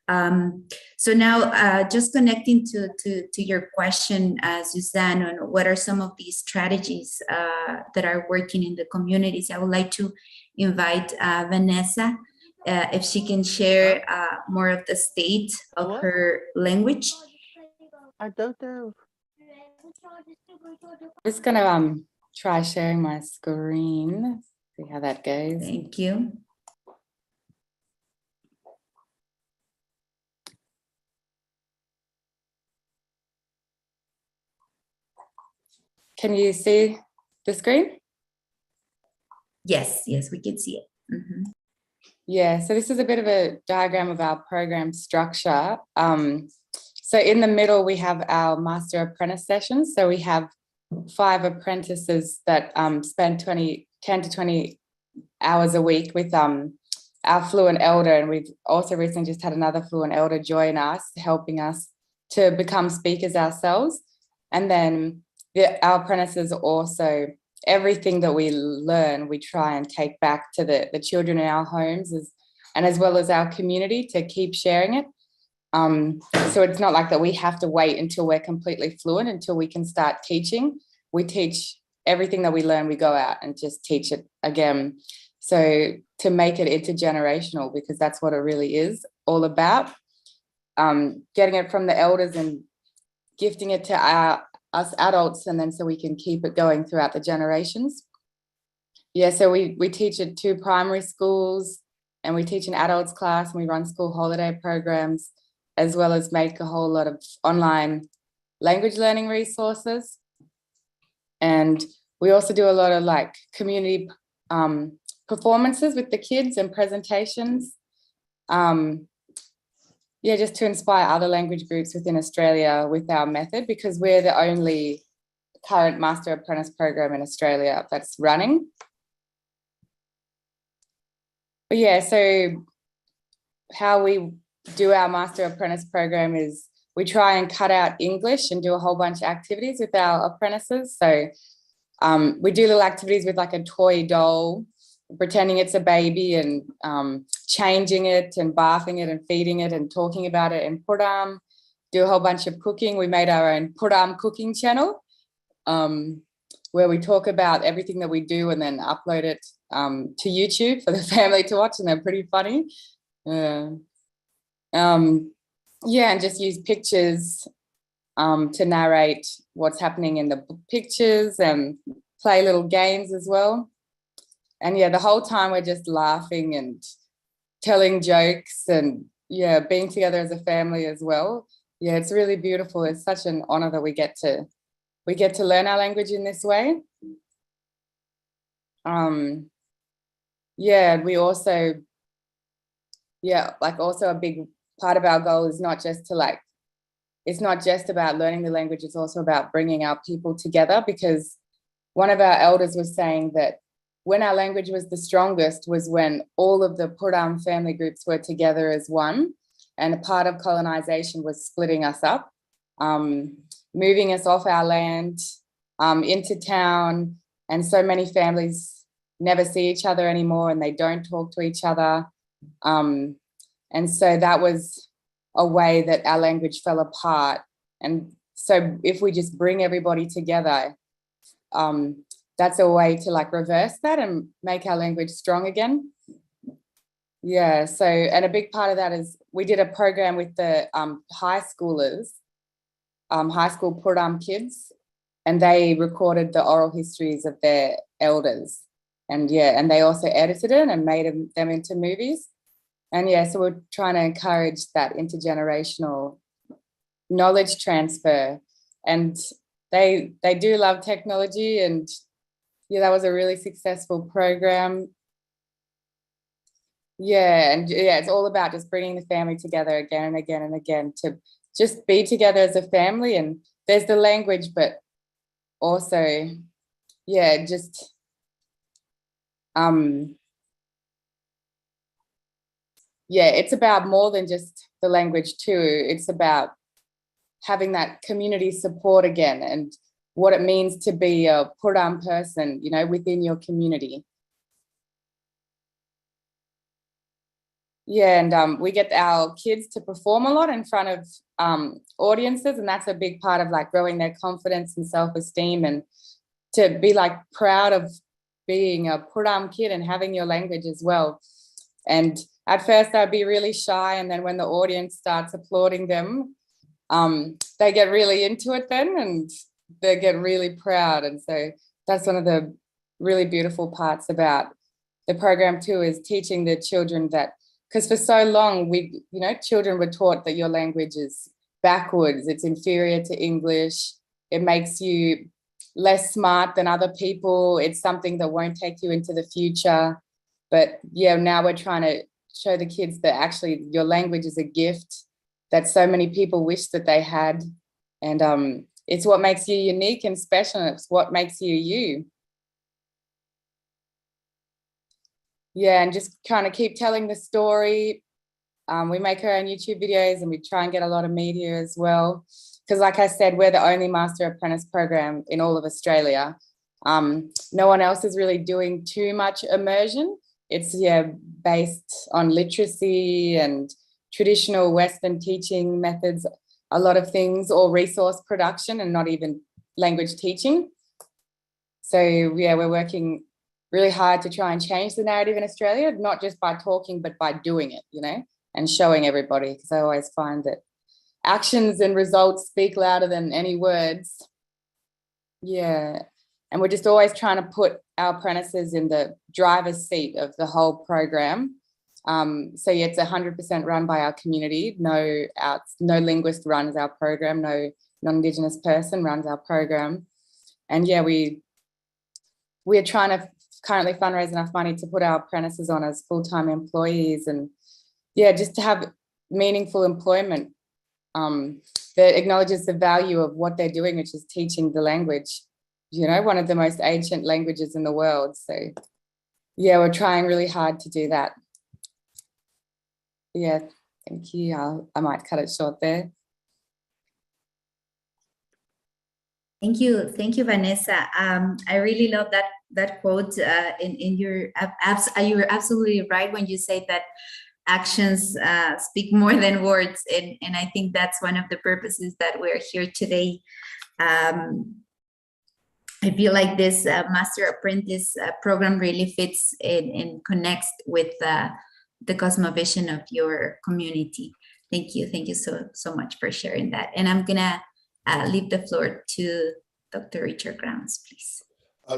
So now just connecting to your question, Suzanne, on what are some of these strategies that are working in the communities, I would like to invite Vanessa, if she can share more of the state of her language. I don't know. I'm just gonna try sharing my screen, see how that goes. Thank you. Can you see the screen? Yes, we can see it. Mm-hmm. Yeah, so this is a bit of a diagram of our program structure. So in the middle, we have our Master Apprentice sessions. So we have 5 apprentices that spend 10 to 20 hours a week with our fluent elder. And we've also recently just had another fluent elder join us, helping us to become speakers ourselves. And then our apprentices also, everything that we learn, we try and take back to the children in our homes and as well as our community to keep sharing it. So it's not like that we have to wait until we're completely fluent until we can start teaching. We teach everything that we learn, we go out and just teach it again. So to make it intergenerational, because that's what it really is all about, getting it from the elders and gifting it to us adults, and then so we can keep it going throughout the generations. Yeah, so we teach at 2 primary schools, and we teach an adults class, and we run school holiday programs, as well as make a whole lot of online language learning resources. And we also do a lot of like community performances with the kids and presentations. Yeah, just to inspire other language groups within Australia with our method, because we're the only current Master Apprentice program in Australia that's running. But yeah, so how we do our Master Apprentice program is we try and cut out English and do a whole bunch of activities with our apprentices. So we do little activities with like a toy doll, pretending it's a baby and changing it and bathing it and feeding it and talking about it in Puram, do a whole bunch of cooking. We made our own Puram cooking channel where we talk about everything that we do and then upload it to YouTube for the family to watch, and they're pretty funny. Yeah, and just use pictures to narrate what's happening in the pictures and play little games as well. And yeah, the whole time we're just laughing and telling jokes and yeah, being together as a family as well. Yeah, it's really beautiful. It's such an honor that we get to learn our language in this way. Yeah, we also, yeah, like also a big part of our goal is not just to like, it's not just about learning the language, it's also about bringing our people together, because one of our elders was saying that when our language was the strongest was when all of the Puram family groups were together as one, and a part of colonization was splitting us up, moving us off our land into town, and so many families never see each other anymore and they don't talk to each other. And so that was a way that our language fell apart. And so if we just bring everybody together, that's a way to like reverse that and make our language strong again. Yeah, so, and a big part of that is we did a program with the high schoolers, high school Puram kids, and they recorded the oral histories of their elders. And and they also edited it and made them into movies. And so we're trying to encourage that intergenerational knowledge transfer. And they do love technology, and that was a really successful program. It's all about just bringing the family together again and again and again to just be together as a family. And there's the language, but also just it's about more than just the language too. It's about having that community support again, and what it means to be a Puram person, within your community. And we get our kids to perform a lot in front of audiences, and that's a big part of like growing their confidence and self-esteem, and to be like proud of being a Puram kid and having your language as well. And at first I'd be really shy, and then when the audience starts applauding them, they get really into it then, and they get really proud. And so that's one of the really beautiful parts about the program too, is teaching the children that, because for so long children were taught that your language is backwards, it's inferior to English, it makes you less smart than other people, it's something that won't take you into the future. But now we're trying to show the kids that actually your language is a gift that so many people wish that they had. And it's what makes you unique and special, and it's what makes you you. And just kind of keep telling the story. We make our own YouTube videos, and we try and get a lot of media as well. Because like I said, we're the only Master Apprentice program in all of Australia. No one else is really doing too much immersion. It's based on literacy and traditional Western teaching methods, a lot of things, or resource production, and not even language teaching. So we're working really hard to try and change the narrative in Australia, not just by talking, but by doing it, and showing everybody, because I always find that actions and results speak louder than any words. And we're just always trying to put our apprentices in the driver's seat of the whole program. So it's 100% run by our community. No linguist runs our program. No non-Indigenous person runs our program. And we're trying to currently fundraise enough money to put our apprentices on as full-time employees, and just to have meaningful employment that acknowledges the value of what they're doing, which is teaching the language, one of the most ancient languages in the world. So we're trying really hard to do that. Thank you. I might cut it short there. Thank you, Vanessa. I really love that quote. You're absolutely right when you say that actions speak more than words, and I think that's one of the purposes that we're here today. I feel like this Master Apprentice program really fits and connects with the cosmovision of your community. Thank you so much for sharing that. And I'm gonna leave the floor to Dr. Richard Grounds, please. A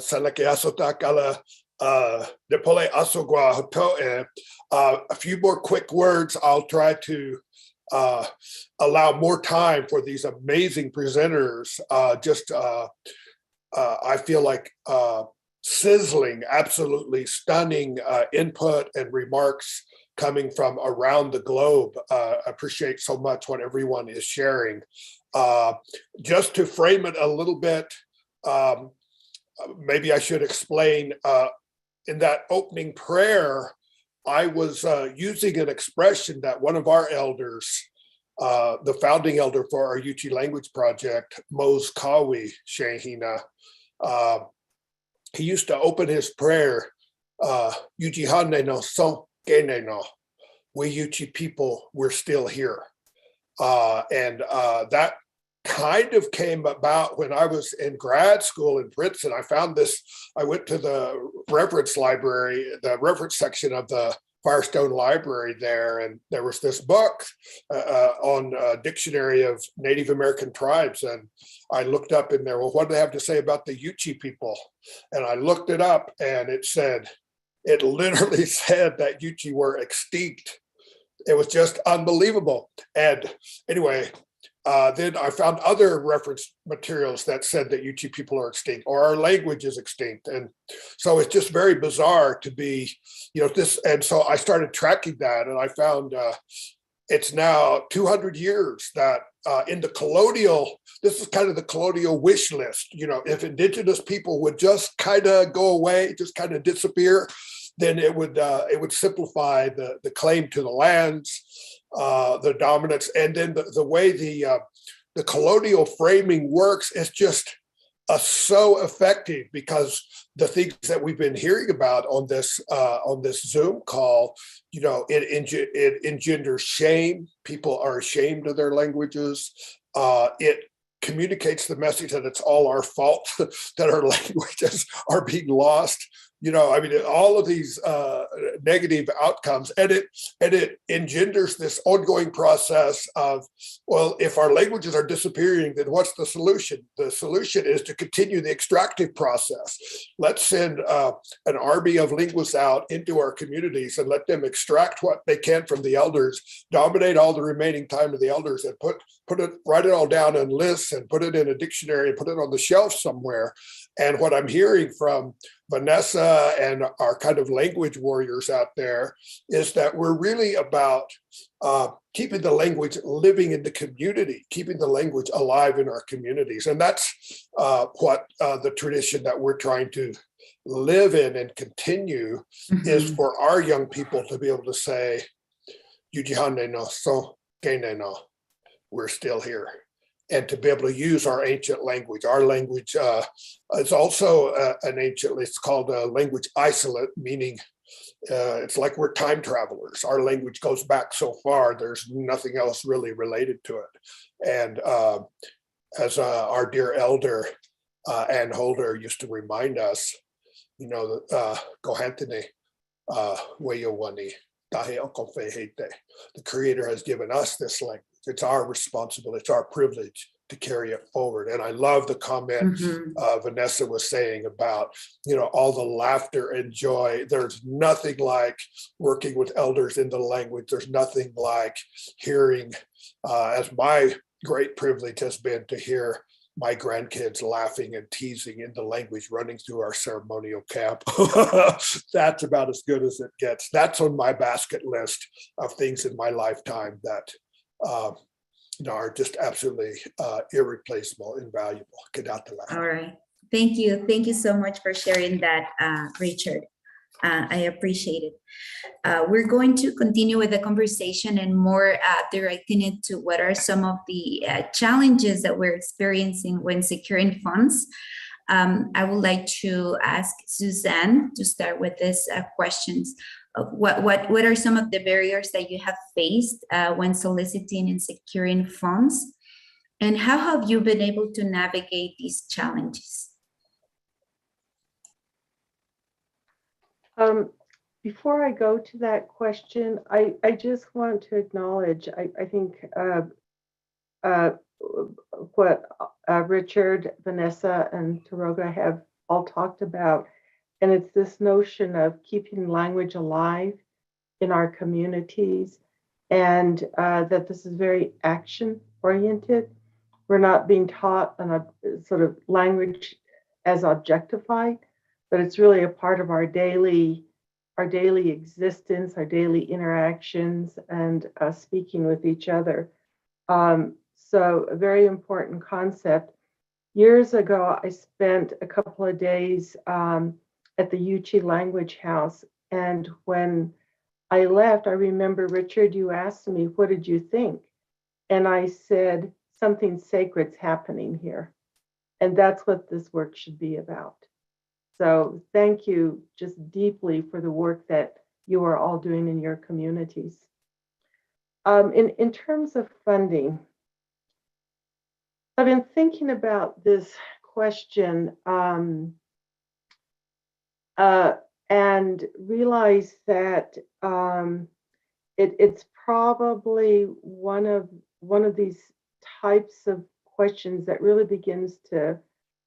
few more quick words. I'll try to allow more time for these amazing presenters. I feel like sizzling, absolutely stunning input and remarks coming from around the globe. Appreciate so much what everyone is sharing. Just to frame it a little bit, maybe I should explain, in that opening prayer, I was using an expression that one of our elders, the founding elder for our Yuchi language project, Mose Kawi Shehina, he used to open his prayer, Yuchi Hane no Son Gene no, we Yuchi people, we're still here. And that kind of came about when I was in grad school in Princeton. I found this, I went to the reference library, the reference section of the Firestone Library there, and there was this book on a dictionary of Native American tribes, and I looked up in there, well, what do they have to say about the Yuchi people? And I looked it up, and it literally said that Yuchi were extinct. It was just unbelievable. And anyway, then I found other reference materials that said that Yuchi people are extinct or our language is extinct. And so it's just very bizarre to be, this. And so I started tracking that, and I found it's now 200 years that in the colonial, this is kind of the colonial wish list. If Indigenous people would just kind of go away, just kind of disappear, then it would simplify the claim to the lands, the dominance, and then the way the colonial framing works is just so effective, because the things that we've been hearing about on this Zoom call, it engenders shame. People are ashamed of their languages. It communicates the message that it's all our fault that our languages are being lost. All of these negative outcomes, and it engenders this ongoing process of, well, if our languages are disappearing, then what's the solution? The solution is to continue the extractive process. Let's send an army of linguists out into our communities and let them extract what they can from the elders, dominate all the remaining time of the elders, and write it all down in lists and put it in a dictionary and put it on the shelf somewhere. And what I'm hearing from Vanessa and our kind of language warriors out there is that we're really about keeping the language living in the community, keeping the language alive in our communities. And that's what the tradition that we're trying to live in and continue is for our young people to be able to say, "Yujihane no so kene no," we're still here. And to be able to use our ancient language. Our language is also an ancient, it's called a language isolate, meaning it's like we're time travelers. Our language goes back so far, there's nothing else really related to it. And as our dear elder, Ann Holder, used to remind us, Gohantene, Weyowani, Dahe Okofehete. The Creator has given us this language. It's our responsibility, it's our privilege to carry it forward. And I love the comment Vanessa was saying about, all the laughter and joy. There's nothing like working with elders in the language. There's nothing like hearing, as my great privilege has been to hear my grandkids laughing and teasing in the language running through our ceremonial camp. That's about as good as it gets. That's on my basket list of things in my lifetime that are just absolutely irreplaceable, invaluable. All right. Thank you. Thank you so much for sharing that, Richard. I appreciate it. We're going to continue with the conversation and more directing it to what are some of the challenges that we're experiencing when securing funds. I would like to ask Suzanne to start with this questions. What are some of the barriers that you have faced when soliciting and securing funds? And how have you been able to navigate these challenges? Before I go to that question, I just want to acknowledge, I think what Richard, Vanessa, and Taroga have all talked about, and it's this notion of keeping language alive in our communities, and that this is very action-oriented. We're not being taught a sort of language as objectified, but it's really a part of our daily existence, our daily interactions, and speaking with each other. So a very important concept. Years ago, I spent a couple of days at the Yuchi Language House, and when I left, I remember, Richard, you asked me, what did you think? And I said, something sacred's happening here. And that's what this work should be about. So thank you just deeply for the work that you are all doing in your communities. In terms of funding, I've been thinking about this question and realize that it's probably one of these types of questions that really begins to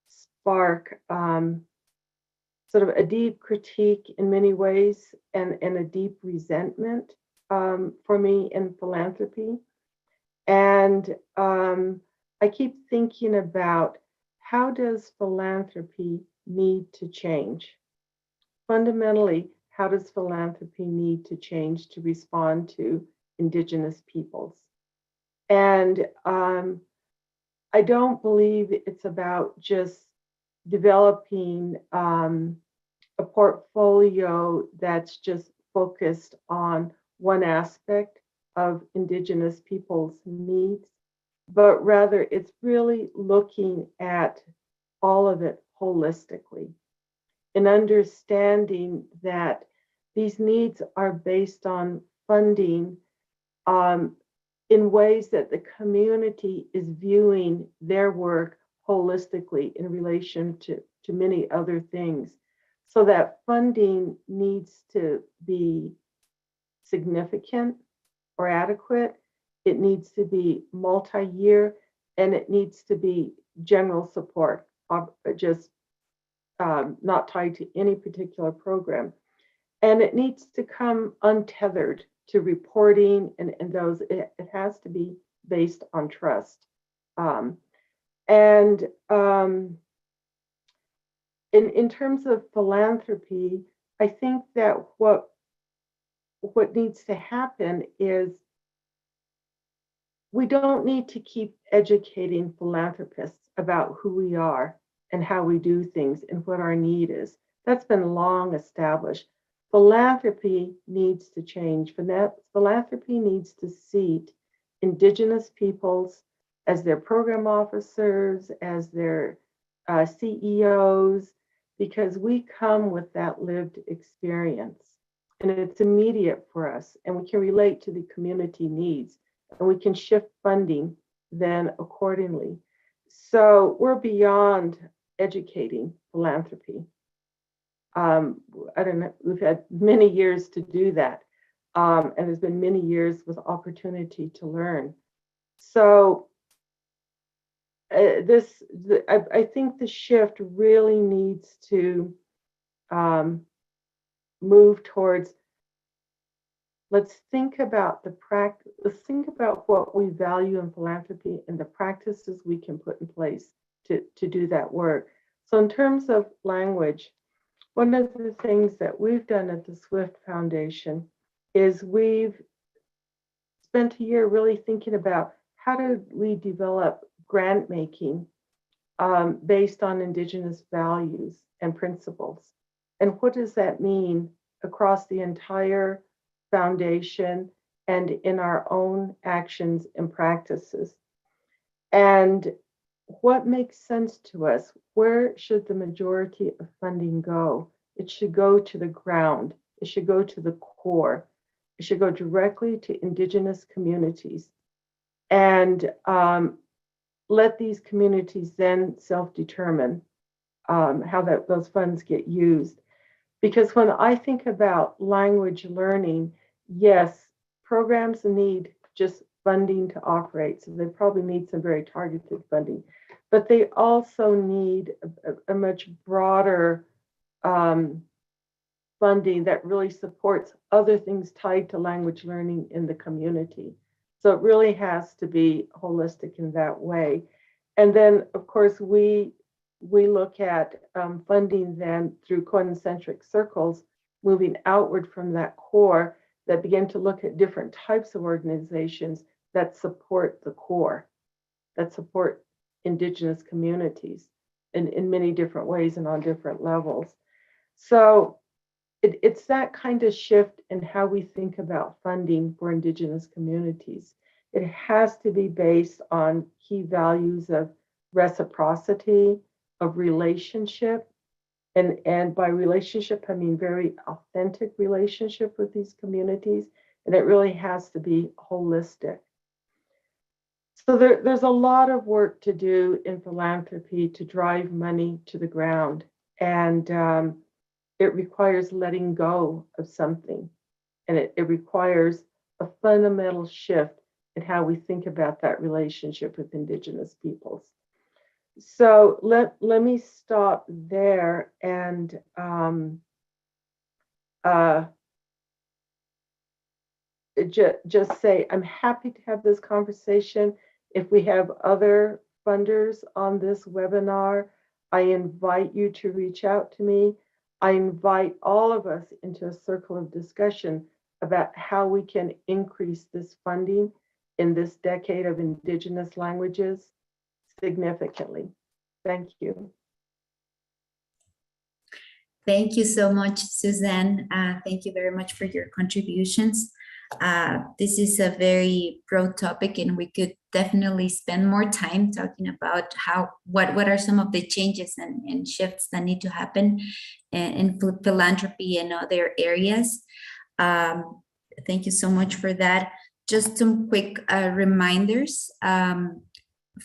spark sort of a deep critique in many ways and a deep resentment for me in philanthropy. And I keep thinking about, how does philanthropy need to change? Fundamentally, how does philanthropy need to change to respond to Indigenous peoples? And I don't believe it's about just developing a portfolio that's just focused on one aspect of Indigenous people's needs, but rather it's really looking at all of it holistically and understanding that these needs are based on funding in ways that the community is viewing their work holistically in relation to many other things. So that funding needs to be significant or adequate. It needs to be multi-year, and it needs to be general support, just not tied to any particular program. And it needs to come untethered to reporting and those. It has to be based on trust. In terms of philanthropy, I think that what needs to happen is we don't need to keep educating philanthropists about who we are and how we do things and what our need is. That's been long established. Philanthropy needs to change. Philanthropy needs to seat Indigenous peoples as their program officers, as their CEOs, because we come with that lived experience and it's immediate for us, and we can relate to the community needs, and we can shift funding then accordingly. So we're beyond educating philanthropy. I don't know, we've had many years to do that. And there's been many years with opportunity to learn. So I think the shift really needs to move towards, let's think about let's think about what we value in philanthropy and the practices we can put in place to do that work. So in terms of language, one of the things that we've done at the Swift Foundation is we've spent a year really thinking about, how do we develop grant making based on Indigenous values and principles? And what does that mean across the entire foundation and in our own actions and practices? And what makes sense to us? Where should the majority of funding go? It should go to the ground. It should go to the core. It should go directly to Indigenous communities, and let these communities then self-determine how those funds get used. Because when I think about language learning, yes, programs need just funding to operate, so they probably need some very targeted funding, but they also need a much broader funding that really supports other things tied to language learning in the community. So it really has to be holistic in that way. And then, of course, we look at funding then through concentric circles, moving outward from that core, that begin to look at different types of organizations that support the core, that support Indigenous communities in many different ways and on different levels. So it's that kind of shift in how we think about funding for Indigenous communities. It has to be based on key values of reciprocity, of relationship, and by relationship, I mean very authentic relationship with these communities, and it really has to be holistic. So there's a lot of work to do in philanthropy to drive money to the ground. And it requires letting go of something. And it requires a fundamental shift in how we think about that relationship with Indigenous peoples. So let me stop there and just say I'm happy to have this conversation. If we have other funders on this webinar, I invite you to reach out to me. I invite all of us into a circle of discussion about how we can increase this funding in this decade of Indigenous languages significantly. Thank you. Thank you so much, Suzanne. Thank you very much for your contributions. This is a very broad topic, and we could definitely spend more time talking about what are some of the changes and shifts that need to happen in philanthropy and other areas. Thank you so much for that. Just some quick reminders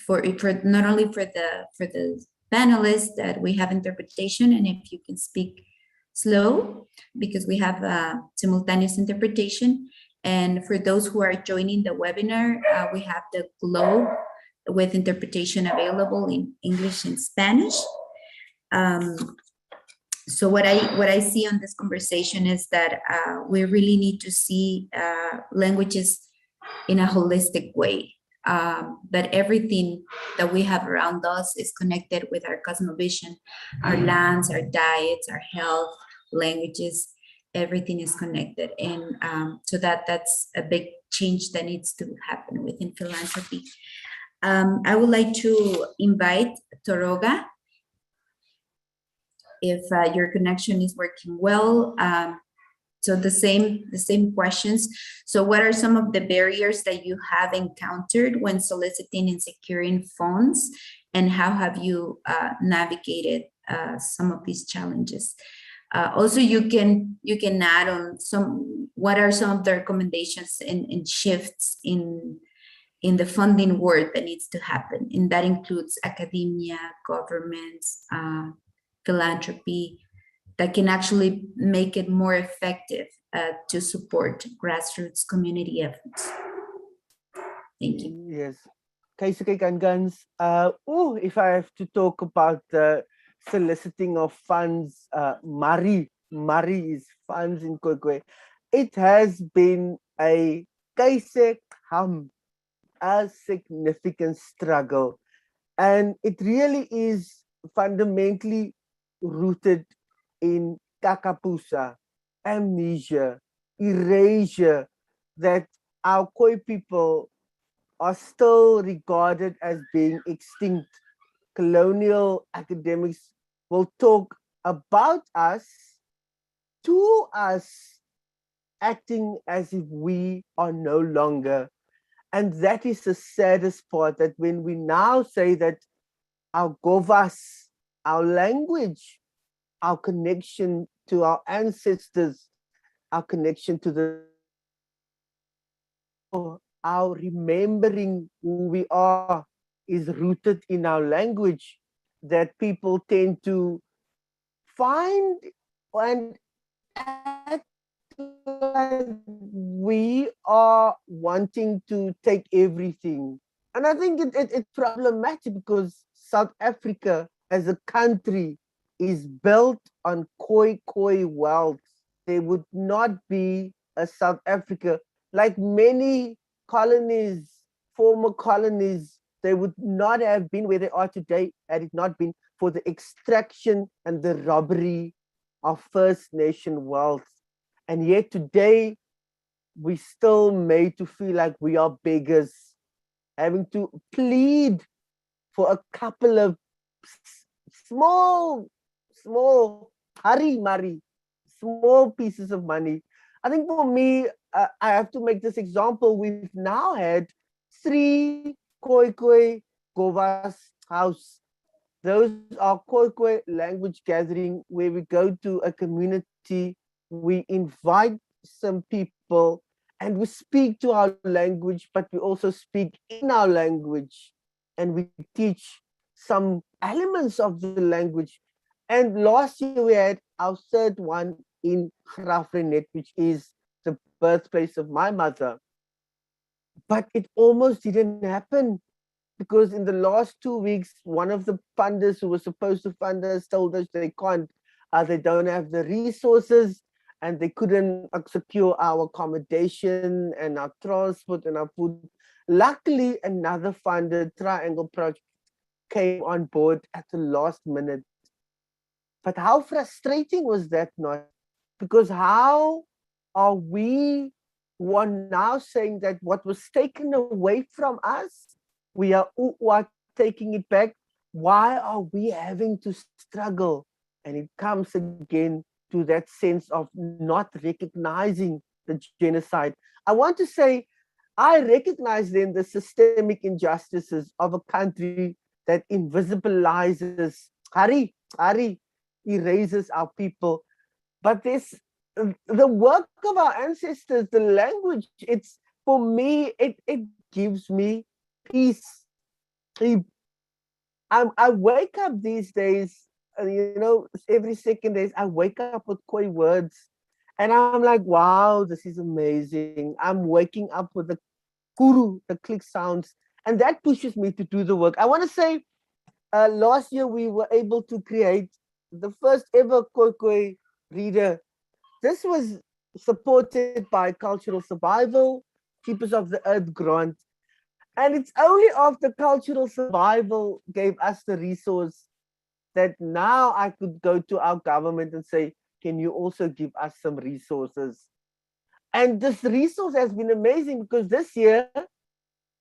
for not only for the panelists that we have interpretation, and if you can speak slow because we have simultaneous interpretation. And for those who are joining the webinar, we have the globe with interpretation available in English and Spanish. So what I see on this conversation is that we really need to see languages in a holistic way. That everything that we have around us is connected with our cosmovision, our lands, our diets, our health, languages, everything is connected. And so that's a big change that needs to happen within philanthropy. I would like to invite Toroga, if your connection is working well. So the same questions. So what are some of the barriers that you have encountered when soliciting and securing funds, and how have you navigated some of these challenges? Also, you can add on what are some of the recommendations and shifts in the funding world that needs to happen, and that includes academia, governments, philanthropy, that can actually make it more effective to support grassroots community efforts. Thank you. Yes. Keisuke and Guns. If I have to talk about the soliciting of funds, Mari is funds in Khoikhoi. It has been a significant struggle. And it really is fundamentally rooted in kakapusa, amnesia, erasure, that our Khoi people are still regarded as being extinct. Colonial academics will talk about us, to us, acting as if we are no longer. And that is the saddest part, that when we now say that our govas, our language, our connection to our ancestors, our connection to our remembering who we are is rooted in our language, that people tend to find and act like we are wanting to take everything. And I think it's problematic because South Africa as a country is built on Khoi wealth. There would not be a South Africa, like many colonies, former colonies, they would not have been where they are today had it not been for the extraction and the robbery of First Nation wealth. And yet today, we still made to feel like we are beggars, having to plead for a couple of small hari-mari, small pieces of money. I think for me, I have to make this example. We've now had 3 Khoi Govas house. Those are Khoi language gathering where we go to a community, we invite some people and we speak to our language, but we also speak in our language and we teach some elements of the language. And last year we had our third one in Graaff-Reinet, which is the birthplace of my mother. But it almost didn't happen because in the last 2 weeks, one of the funders who was supposed to fund us told us they can't, they don't have the resources and they couldn't secure our accommodation and our transport and our food. Luckily, another funder, Triangle Project, came on board at the last minute. But how frustrating was that not? Because how are we who are now saying that what was taken away from us, we are taking it back? Why are we having to struggle? And it comes again to that sense of not recognizing the genocide. I want to say, I recognize then the systemic injustices of a country that invisibilizes, erases our people. But this, the work of our ancestors, the language, it's, for me, it gives me peace. I wake up these days, every second days, I wake up with Khoi words. And I'm like, wow, this is amazing. I'm waking up with the kuru, the click sounds. And that pushes me to do the work. I want to say, last year we were able to create the first ever Khoi reader. This was supported by Cultural Survival, Keepers of the Earth grant. And it's only after Cultural Survival gave us the resource that now I could go to our government and say, can you also give us some resources? And this resource has been amazing because this year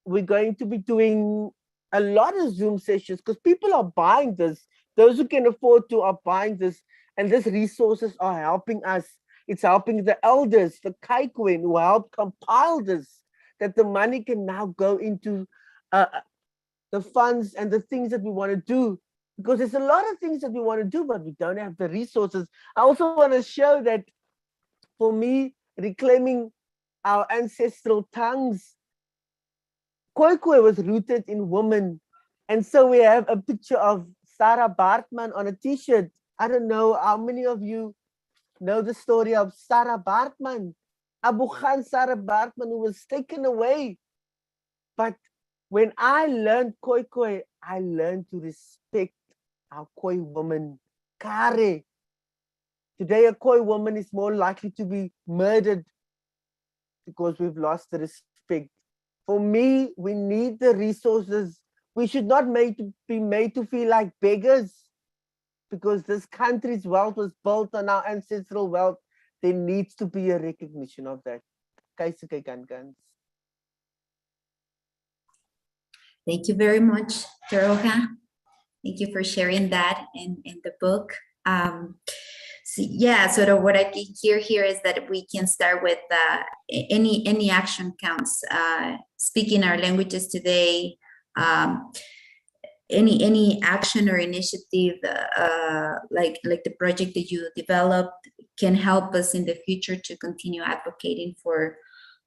we're going to be doing a lot of Zoom sessions because people are buying this. Those who can afford to are buying this, and these resources are helping us. It's helping the elders, the Kaikwen, who helped compile this, that the money can now go into the funds and the things that we want to do. Because there's a lot of things that we want to do, but we don't have the resources. I also want to show that for me, reclaiming our ancestral tongues, Khoi was rooted in women. And so we have a picture of Sarah Bartman on a t-shirt. I don't know how many of you know the story of Sarah Bartman, Abu Khan Sarah Bartman, who was taken away. But when I learned Khoi, I learned to respect our Khoi woman, Kare. Today, a Khoi woman is more likely to be murdered because we've lost the respect. For me, we need the resources. We should not be made to feel like beggars because this country's wealth was built on our ancestral wealth. There needs to be a recognition of that. Thank you very much, Teroja. Thank you for sharing that in the book. So yeah, sort of what I can hear here is that we can start with any action counts. Speaking our languages today, any action or initiative like the project that you developed can help us in the future to continue advocating for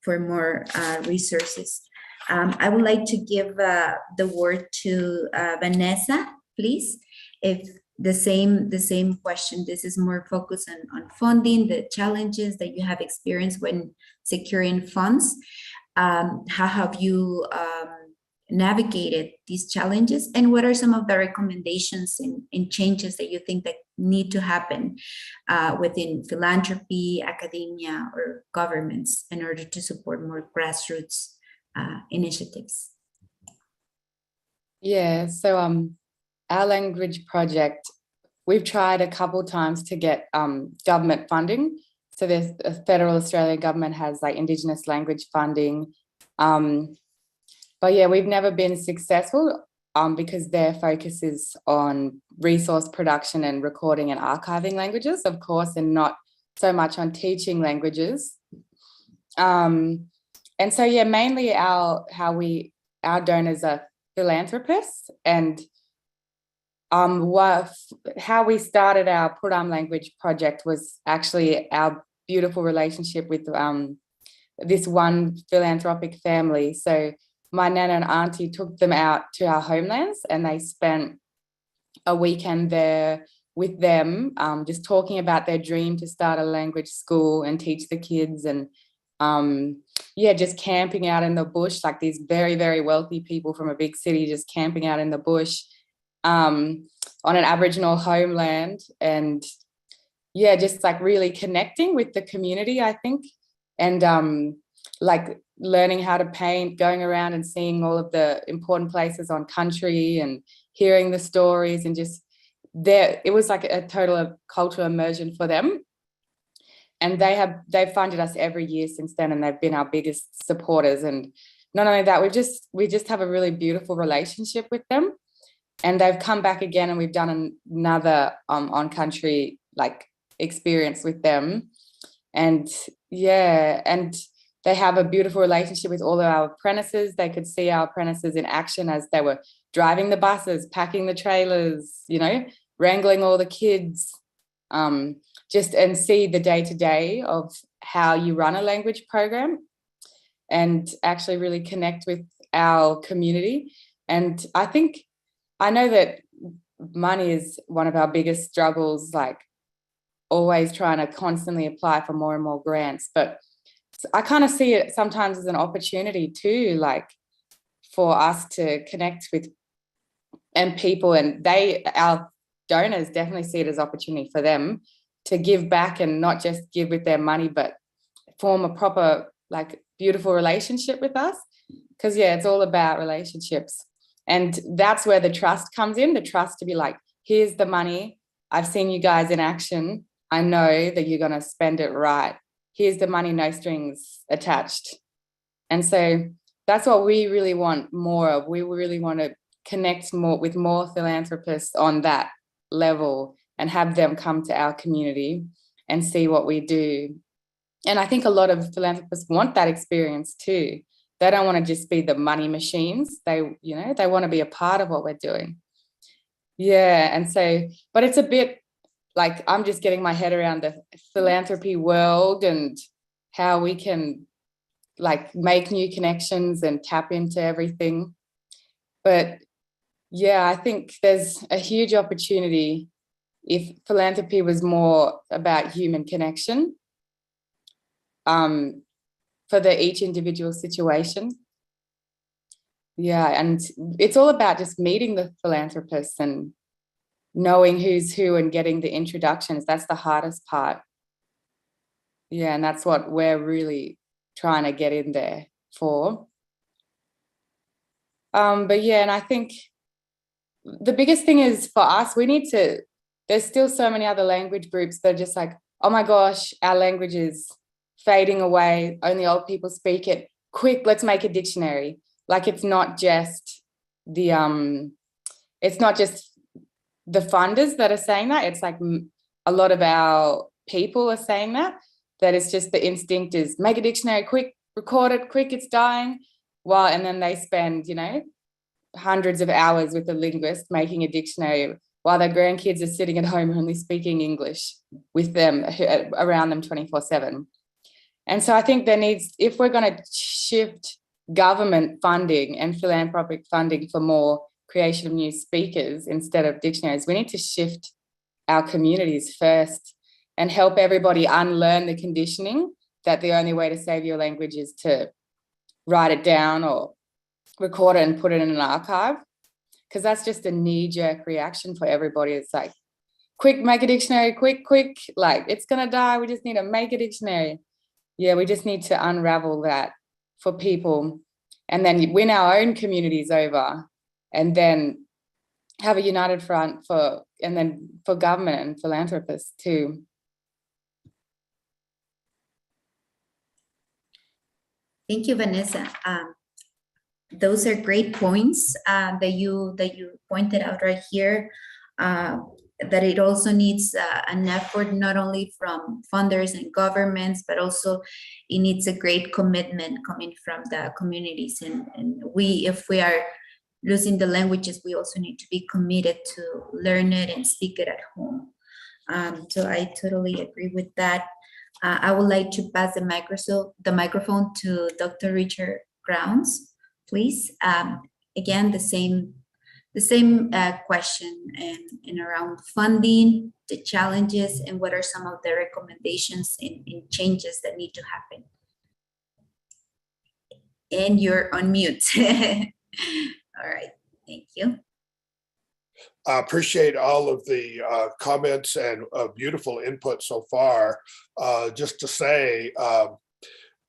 more resources. I would like to give the word to Vanessa, please. If the same question, this is more focused on funding, the challenges that you have experienced when securing funds. How have you navigated these challenges, and what are some of the recommendations and changes that you think that need to happen within philanthropy, academia, or governments in order to support more grassroots initiatives? Yeah, so our language project, we've tried a couple times to get government funding. So there's a federal Australian government has like Indigenous language funding. But yeah, we've never been successful because their focus is on resource production and recording and archiving languages, of course, and not so much on teaching languages. And so yeah, mainly our donors are philanthropists, and how we started our Purram language project was actually our beautiful relationship with this one philanthropic family. So my nana and auntie took them out to our homelands, and they spent a weekend there with them, just talking about their dream to start a language school and teach the kids, and yeah, just camping out in the bush, like these very, very wealthy people from a big city just camping out in the bush on an Aboriginal homeland, and yeah, just like really connecting with the community, I think, and like learning how to paint, going around and seeing all of the important places on country and hearing the stories, and just there, it was like a total cultural immersion for them. And they've funded us every year since then, and they've been our biggest supporters. And not only that, we just have a really beautiful relationship with them. And they've come back again, and we've done another on country like experience with them. And yeah, and they have a beautiful relationship with all of our apprentices. They could see our apprentices in action as they were driving the buses, packing the trailers, you know, wrangling all the kids, just and see the day-to-day of how you run a language program, and actually really connect with our community. And I know that money is one of our biggest struggles, like always trying to constantly apply for more and more grants, but I kind of see it sometimes as an opportunity too, like for us to connect with and people, and our donors definitely see it as opportunity for them to give back, and not just give with their money, but form a proper, like, beautiful relationship with us. Because yeah, it's all about relationships, and that's where the trust comes in. The trust to be like, here's the money, I've seen you guys in action, I know that you're going to spend it right, here's the money, no strings attached. And so that's what we really want more of. We really want to connect more with more philanthropists on that level, and have them come to our community and see what we do. And I think a lot of philanthropists want that experience too. They don't want to just be the money machines. They want to be a part of what we're doing. Yeah. And so, but it's a bit like, I'm just getting my head around the philanthropy world and how we can like make new connections and tap into everything. But yeah, I think there's a huge opportunity if philanthropy was more about human connection, for each individual situation. Yeah, and it's all about just meeting the philanthropists and knowing who's who and getting the introductions. That's the hardest part. Yeah, and that's what we're really trying to get in there for. But yeah, and I think the biggest thing is for us, there's still so many other language groups that are just like, oh my gosh, our language is fading away, only old people speak it, quick, let's make a dictionary. Like, it's not just the funders that are saying that. It's like a lot of our people are saying that it's just the instinct is make a dictionary, quick, record it, quick, it's dying. And then they spend, hundreds of hours with a linguist making a dictionary while their grandkids are sitting at home only speaking English with them, around them 24/7. And so I think if we're going to shift government funding and philanthropic funding for more creation of new speakers instead of dictionaries, we need to shift our communities first and help everybody unlearn the conditioning that the only way to save your language is to write it down or record it and put it in an archive, because that's just a knee-jerk reaction for everybody. It's like, quick, make a dictionary, quick, like, it's gonna die, we just need to make a dictionary. Yeah, we just need to unravel that for people, and then win our own communities over, and then have a united front for government and philanthropists too. Thank you, Vanessa. Those are great points that you pointed out right here. That it also needs an effort not only from funders and governments, but also it needs a great commitment coming from the communities. And if we are losing the languages, we also need to be committed to learn it and speak it at home. So I totally agree with that. I would like to pass the microphone to Dr. Richard Grounds, please. Again, the same the same question and around funding, the challenges, and what are some of the recommendations and changes that need to happen. And you're on mute. All right, thank you. I appreciate all of the comments and beautiful input so far. Just to say,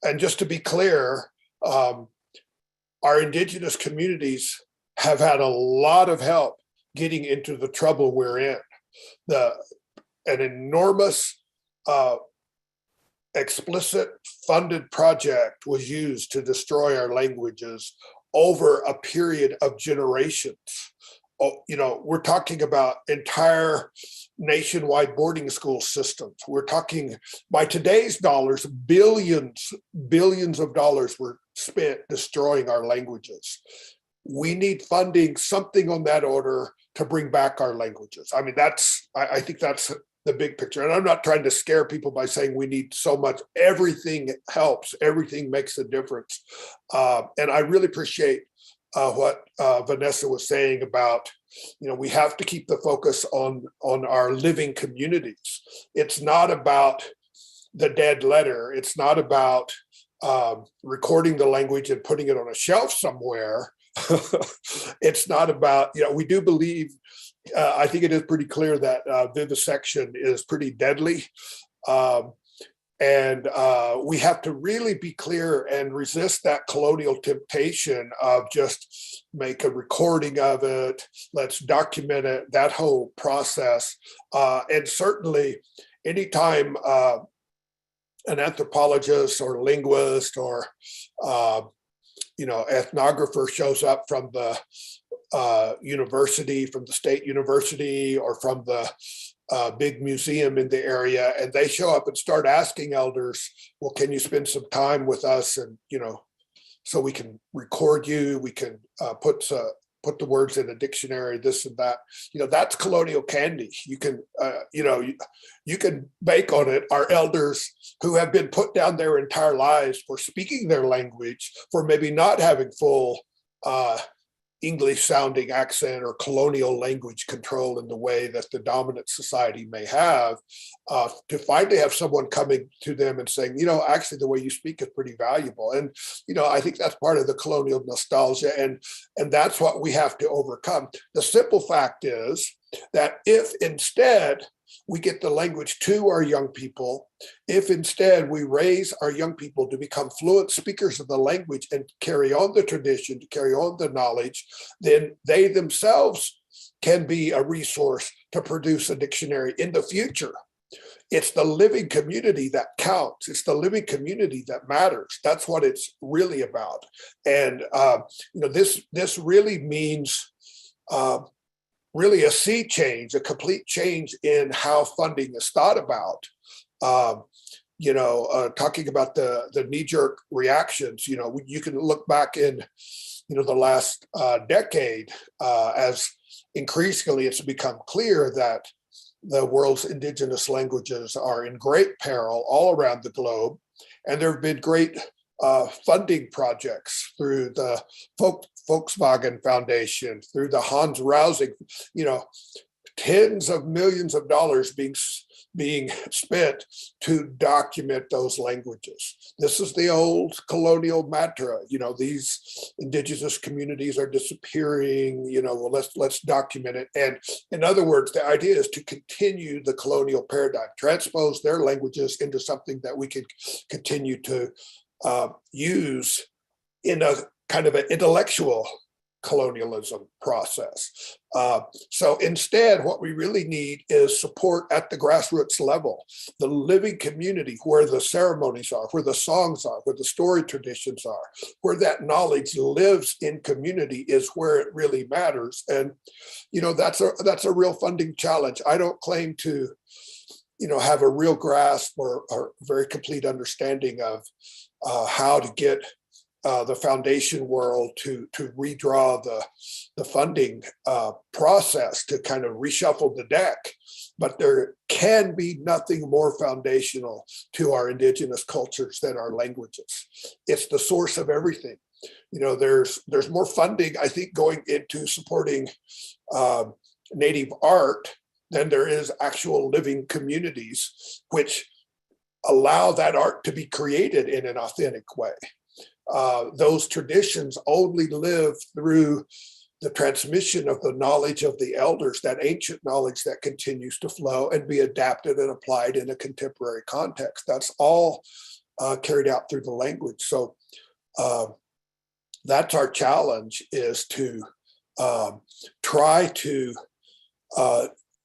and just to be clear, our Indigenous communities have had a lot of help getting into the trouble we're in. An enormous explicit funded project was used to destroy our languages over a period of generations. You know, we're talking about entire nationwide boarding school systems. We're talking, by today's dollars, billions of dollars were spent destroying our languages. We need funding, something on that order, to bring back our languages. I mean, I think that's the big picture. And I'm not trying to scare people by saying we need so much. Everything helps. Everything makes a difference. And I really appreciate what Vanessa was saying about, you know, we have to keep the focus on our living communities. It's not about the dead letter. It's not about recording the language and putting it on a shelf somewhere. It's not about, you know, we do believe, I think it is pretty clear that vivisection is pretty deadly. And we have to really be clear and resist that colonial temptation of just make a recording of it, let's document it, that whole process. And certainly anytime an anthropologist or linguist or ethnographer shows up from the university, from the state university, or from the big museum in the area, and they show up and start asking elders, well, can you spend some time with us, and so we can record you, we can put the words in a dictionary, this and that. That's colonial candy. You can you can bake on it. Our elders who have been put down their entire lives for speaking their language, for maybe not having full English sounding accent or colonial language control in the way that the dominant society may have, to finally have someone coming to them and saying, actually the way you speak is pretty valuable. And, I think that's part of the colonial nostalgia, and that's what we have to overcome. The simple fact is that if instead we get the language to our young people, if instead we raise our young people to become fluent speakers of the language and carry on the tradition, to carry on the knowledge, then they themselves can be a resource to produce a dictionary in the future. It's the living community that counts. It's the living community that matters. That's what it's really about. And this really means really a sea change, a complete change in how funding is thought about. Talking about the knee-jerk reactions, you can look back in, the last decade as increasingly it's become clear that the world's indigenous languages are in great peril all around the globe. And there have been great funding projects through the Volkswagen Foundation, through the Hans Rausing, tens of millions of dollars being spent to document those languages. This is the old colonial mantra, these indigenous communities are disappearing, well, let's document it. And in other words, the idea is to continue the colonial paradigm, transpose their languages into something that we can continue to use in a kind of an intellectual colonialism process. So instead, what we really need is support at the grassroots level, the living community where the ceremonies are, where the songs are, where the story traditions are, where that knowledge lives in community is where it really matters. And, that's a real funding challenge. I don't claim to, have a real grasp or very complete understanding of how to get the foundation world to redraw the funding process, to kind of reshuffle the deck. But there can be nothing more foundational to our indigenous cultures than our languages. It's the source of everything. There's more funding, I think, going into supporting Native art than there is actual living communities, which allow that art to be created in an authentic way. Those traditions only live through the transmission of the knowledge of the elders, that ancient knowledge that continues to flow and be adapted and applied in a contemporary context. That's all carried out through the language. So that's our challenge, is to try to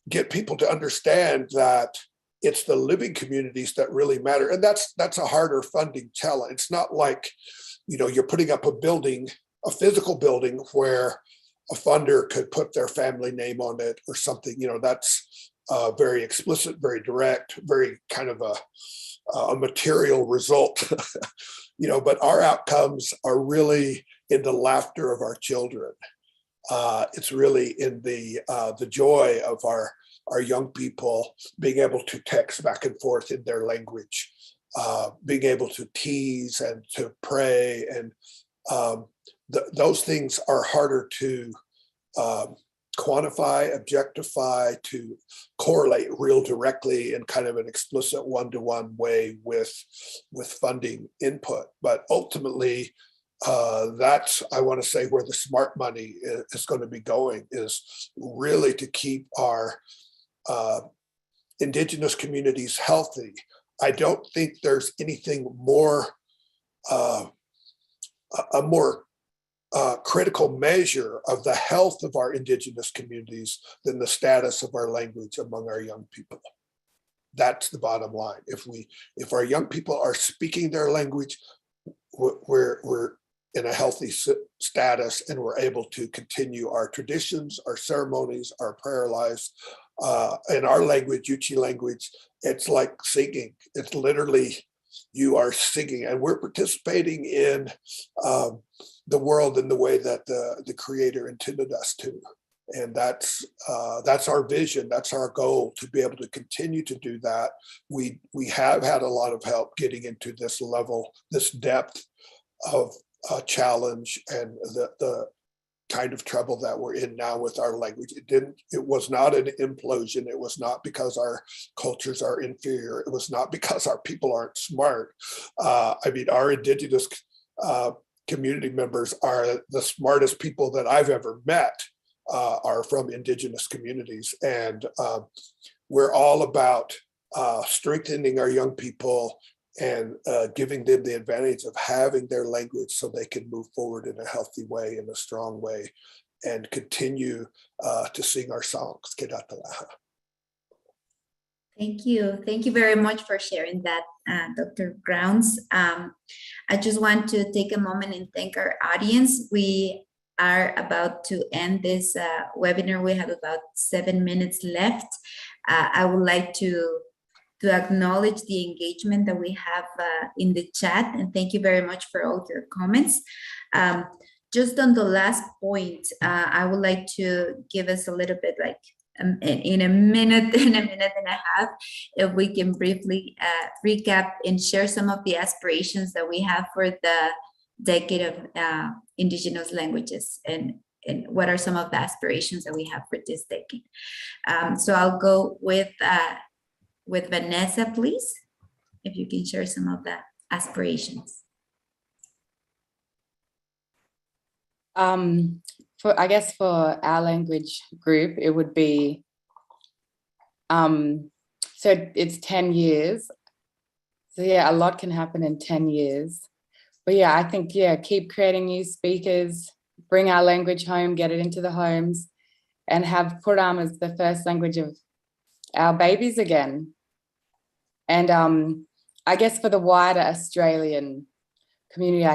get people to understand that it's the living communities that really matter. And that's a harder funding challenge. It's not like, you're putting up a building, a physical building where a funder could put their family name on it or something. That's very explicit, very direct, very kind of a material result. But our outcomes are really in the laughter of our children. It's really in the joy of our young people being able to text back and forth in their language, being able to tease and to pray. And those things are harder to quantify, objectify, to correlate real directly in kind of an explicit one-to-one way with funding input. But ultimately, that's, I want to say, where the smart money is going to be going, is really to keep our Indigenous communities healthy. I don't think there's anything more, a more critical measure of the health of our Indigenous communities than the status of our language among our young people. That's the bottom line. If our young people are speaking their language, we're in a healthy status, and we're able to continue our traditions, our ceremonies, our prayer lives. In our language, Yuchi language, it's like singing. It's literally, you are singing, and we're participating in the world in the way that the Creator intended us to. And that's our vision. That's our goal, to be able to continue to do that. We have had a lot of help getting into this level, this depth of challenge, and the kind of trouble that we're in now with our language. It was not an implosion. It was not because our cultures are inferior. It was not because our people aren't smart. Our Indigenous community members are the smartest people that I've ever met, are from Indigenous communities. And we're all about strengthening our young people and giving them the advantage of having their language so they can move forward in a healthy way, in a strong way, and continue to sing our songs. Thank you. Thank you very much for sharing that, Dr. Grounds. I just want to take a moment and thank our audience. We are about to end this webinar. We have about 7 minutes left. I would like to acknowledge the engagement that we have in the chat, and thank you very much for all your comments. Just on the last point, I would like to give us a little bit, like in a minute and a half, if we can briefly recap and share some of the aspirations that we have for the decade of Indigenous languages, and what are some of the aspirations that we have for this decade. So I'll go with Vanessa, please, if you can share some of the aspirations. For our language group, it would be, so it's 10 years. So yeah, a lot can happen in 10 years. But yeah, I think, keep creating new speakers, bring our language home, get it into the homes, and have Puram as the first language of our babies again. And I guess for the wider Australian community,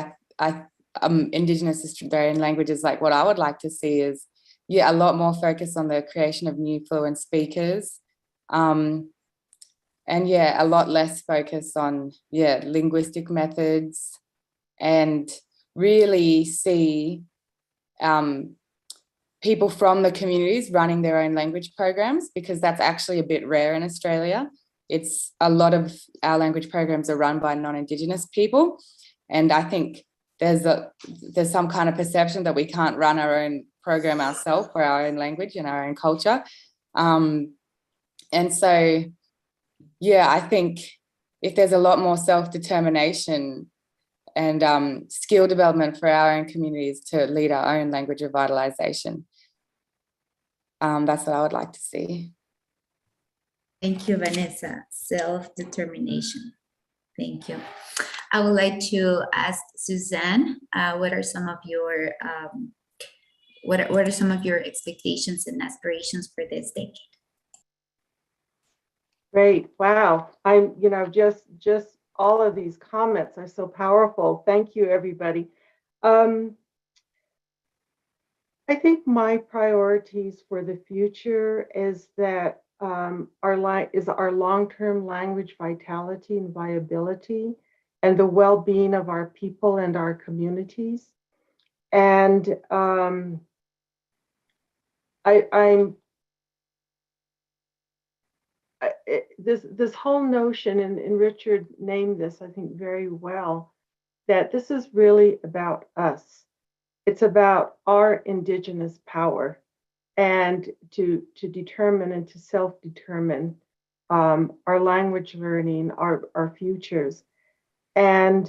Indigenous Australian languages, like what I would like to see is, a lot more focus on the creation of new fluent speakers. And a lot less focus on, linguistic methods, and really see people from the communities running their own language programs, because that's actually a bit rare in Australia. It's a lot of our language programs are run by non-Indigenous people. And I think there's some kind of perception that we can't run our own program ourselves for our own language and our own culture. And so, yeah, I think if there's a lot more self-determination and skill development for our own communities to lead our own language revitalization, that's what I would like to see. Thank you, Vanessa. Self-determination. Thank you. I would like to ask Suzanne, what are some of your what are some of your expectations and aspirations for this decade? Great. Wow. I'm, just all of these comments are so powerful. Thank you, everybody. I think my priorities for the future is that our long-term language vitality and viability and the well-being of our people and our communities. And this whole notion, and Richard named this, I think, very well, that this is really about us. It's about our Indigenous power and to determine and to self-determine our language learning, our futures. And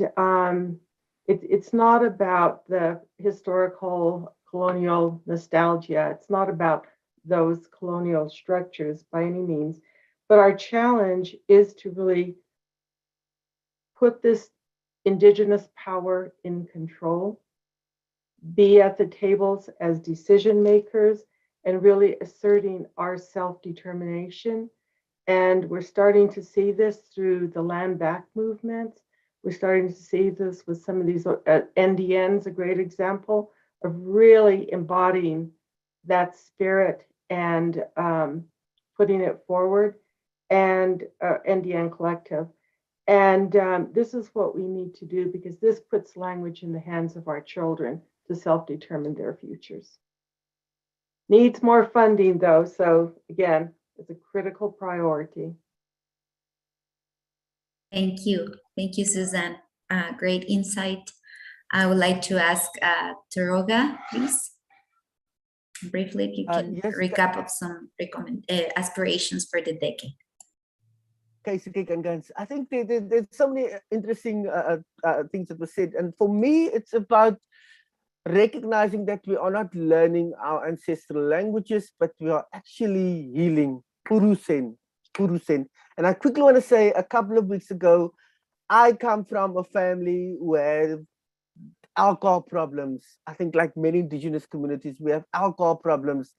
it's not about the historical colonial nostalgia. It's not about those colonial structures by any means. But our challenge is to really put this Indigenous power in control, be at the tables as decision makers, and really asserting our self-determination. And we're starting to see this through the land back movement. We're starting to see this with some of these NDNs, a great example of really embodying that spirit and putting it forward, and NDN Collective. And this is what we need to do, because this puts language in the hands of our children to self-determine their futures. Needs more funding though, so again, it's a critical priority. Thank you. Thank you, Suzanne. Great insight. I would like to ask Taroga, please. Briefly, if you can Yes, recap of some aspirations for the decade. I think there's so many interesting things that were said. And for me, it's about recognizing that we are not learning our ancestral languages, but we are actually healing. Purusen. And I quickly want to say, a couple of weeks ago, I come from a family where alcohol problems. I think like many Indigenous communities, we have alcohol problems.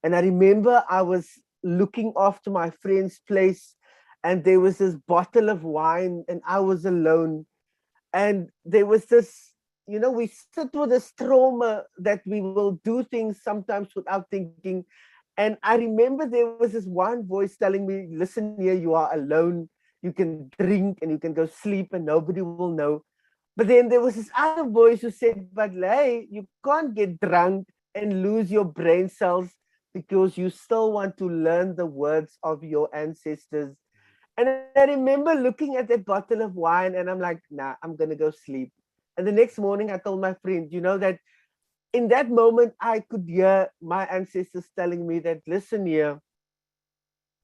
And I remember I was looking after my friend's place, and there was this bottle of wine, and I was alone. And there was this, we sit with this trauma that we will do things sometimes without thinking. And I remember there was this one voice telling me, listen here, you are alone. You can drink and you can go sleep and nobody will know. But then there was this other voice who said, but hey, you can't get drunk and lose your brain cells because you still want to learn the words of your ancestors. And I remember looking at that bottle of wine and I'm like, nah, I'm going to go sleep. And the next morning I told my friend, that in that moment I could hear my ancestors telling me that, listen here,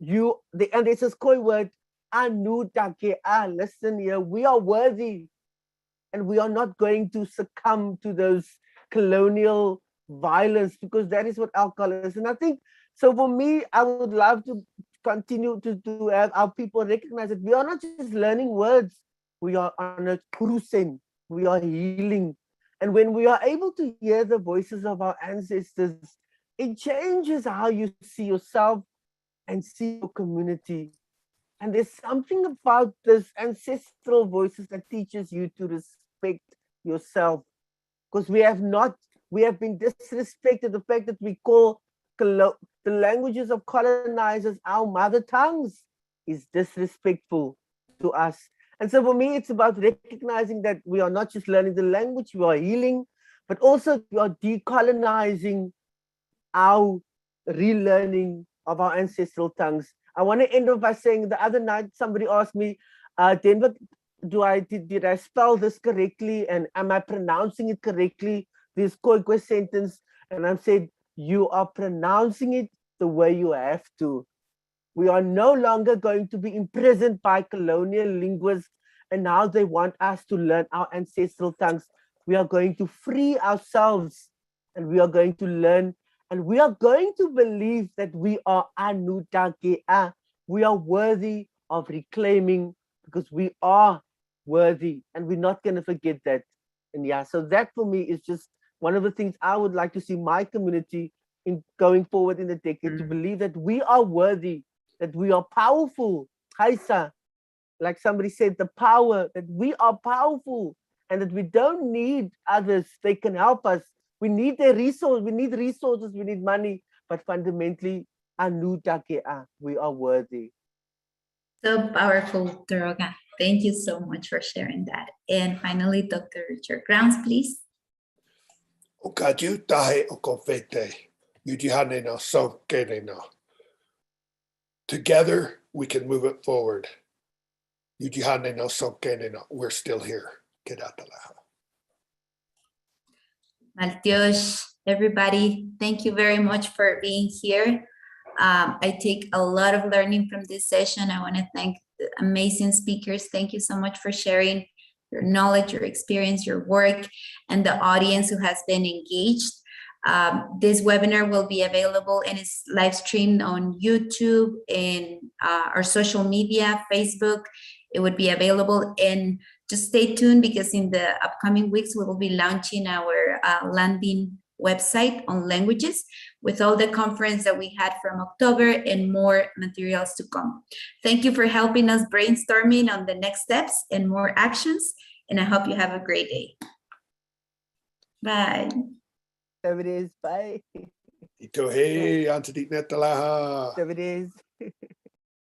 and there's this koi word, anu take, listen here, we are worthy. And we are not going to succumb to those colonial violence, because that is what alcohol is. And I think, so for me, I would love to continue to have our people recognize that we are not just learning words, we are on a crusade, we are healing. And when we are able to hear the voices of our ancestors, it changes how you see yourself and see your community. And there's something about this ancestral voices that teaches you to respect yourself, because we have been disrespected. The fact that we call the languages of colonizers our mother tongues is disrespectful to us. And so for me, it's about recognizing that we are not just learning the language, we are healing, but also we are decolonizing our relearning of our ancestral tongues. I want to end off by saying the other night, somebody asked me, Denver, did I spell this correctly? And am I pronouncing it correctly? This Khoikhoi sentence. And I'm saying, you are pronouncing it the way you have to. We are no longer going to be imprisoned by colonial linguists, and now they want us to learn our ancestral tongues. We are going to free ourselves, and we are going to learn, and we are going to believe that we are Anutakea. We are worthy of reclaiming, because we are worthy, and we're not going to forget that. And yeah, so that for me is just one of the things I would like to see my community in going forward in the decade, to believe that we are worthy, that we are powerful. Haisa, like somebody said, the power, that we are powerful and that we don't need others. They can help us. We need their resource. We need resources. We need money. But fundamentally, Anutakea, we are worthy. So powerful, Doroga. Thank you so much for sharing that. And finally, Dr. Richard Grounds, please. O ka jiu tahe o ko whete, Yutihane no so kene no. Together, we can move it forward. Yutihane no so kene no. We're still here. Get out the laha. Maltiosh, everybody, thank you very much for being here. I take a lot of learning from this session. I want to thank the amazing speakers. Thank you so much for sharing your knowledge, your experience, your work, and the audience who has been engaged. This webinar will be available and is live streamed on YouTube and our social media, Facebook. It would be available, and just stay tuned, because in the upcoming weeks, we will be launching our landing website on languages with all the conference that we had from October and more materials to come. Thank you for helping us brainstorming on the next steps and more actions, and I hope you have a great day. Bye. There it is. Bye. Ito he, antadik netalaha. There it is.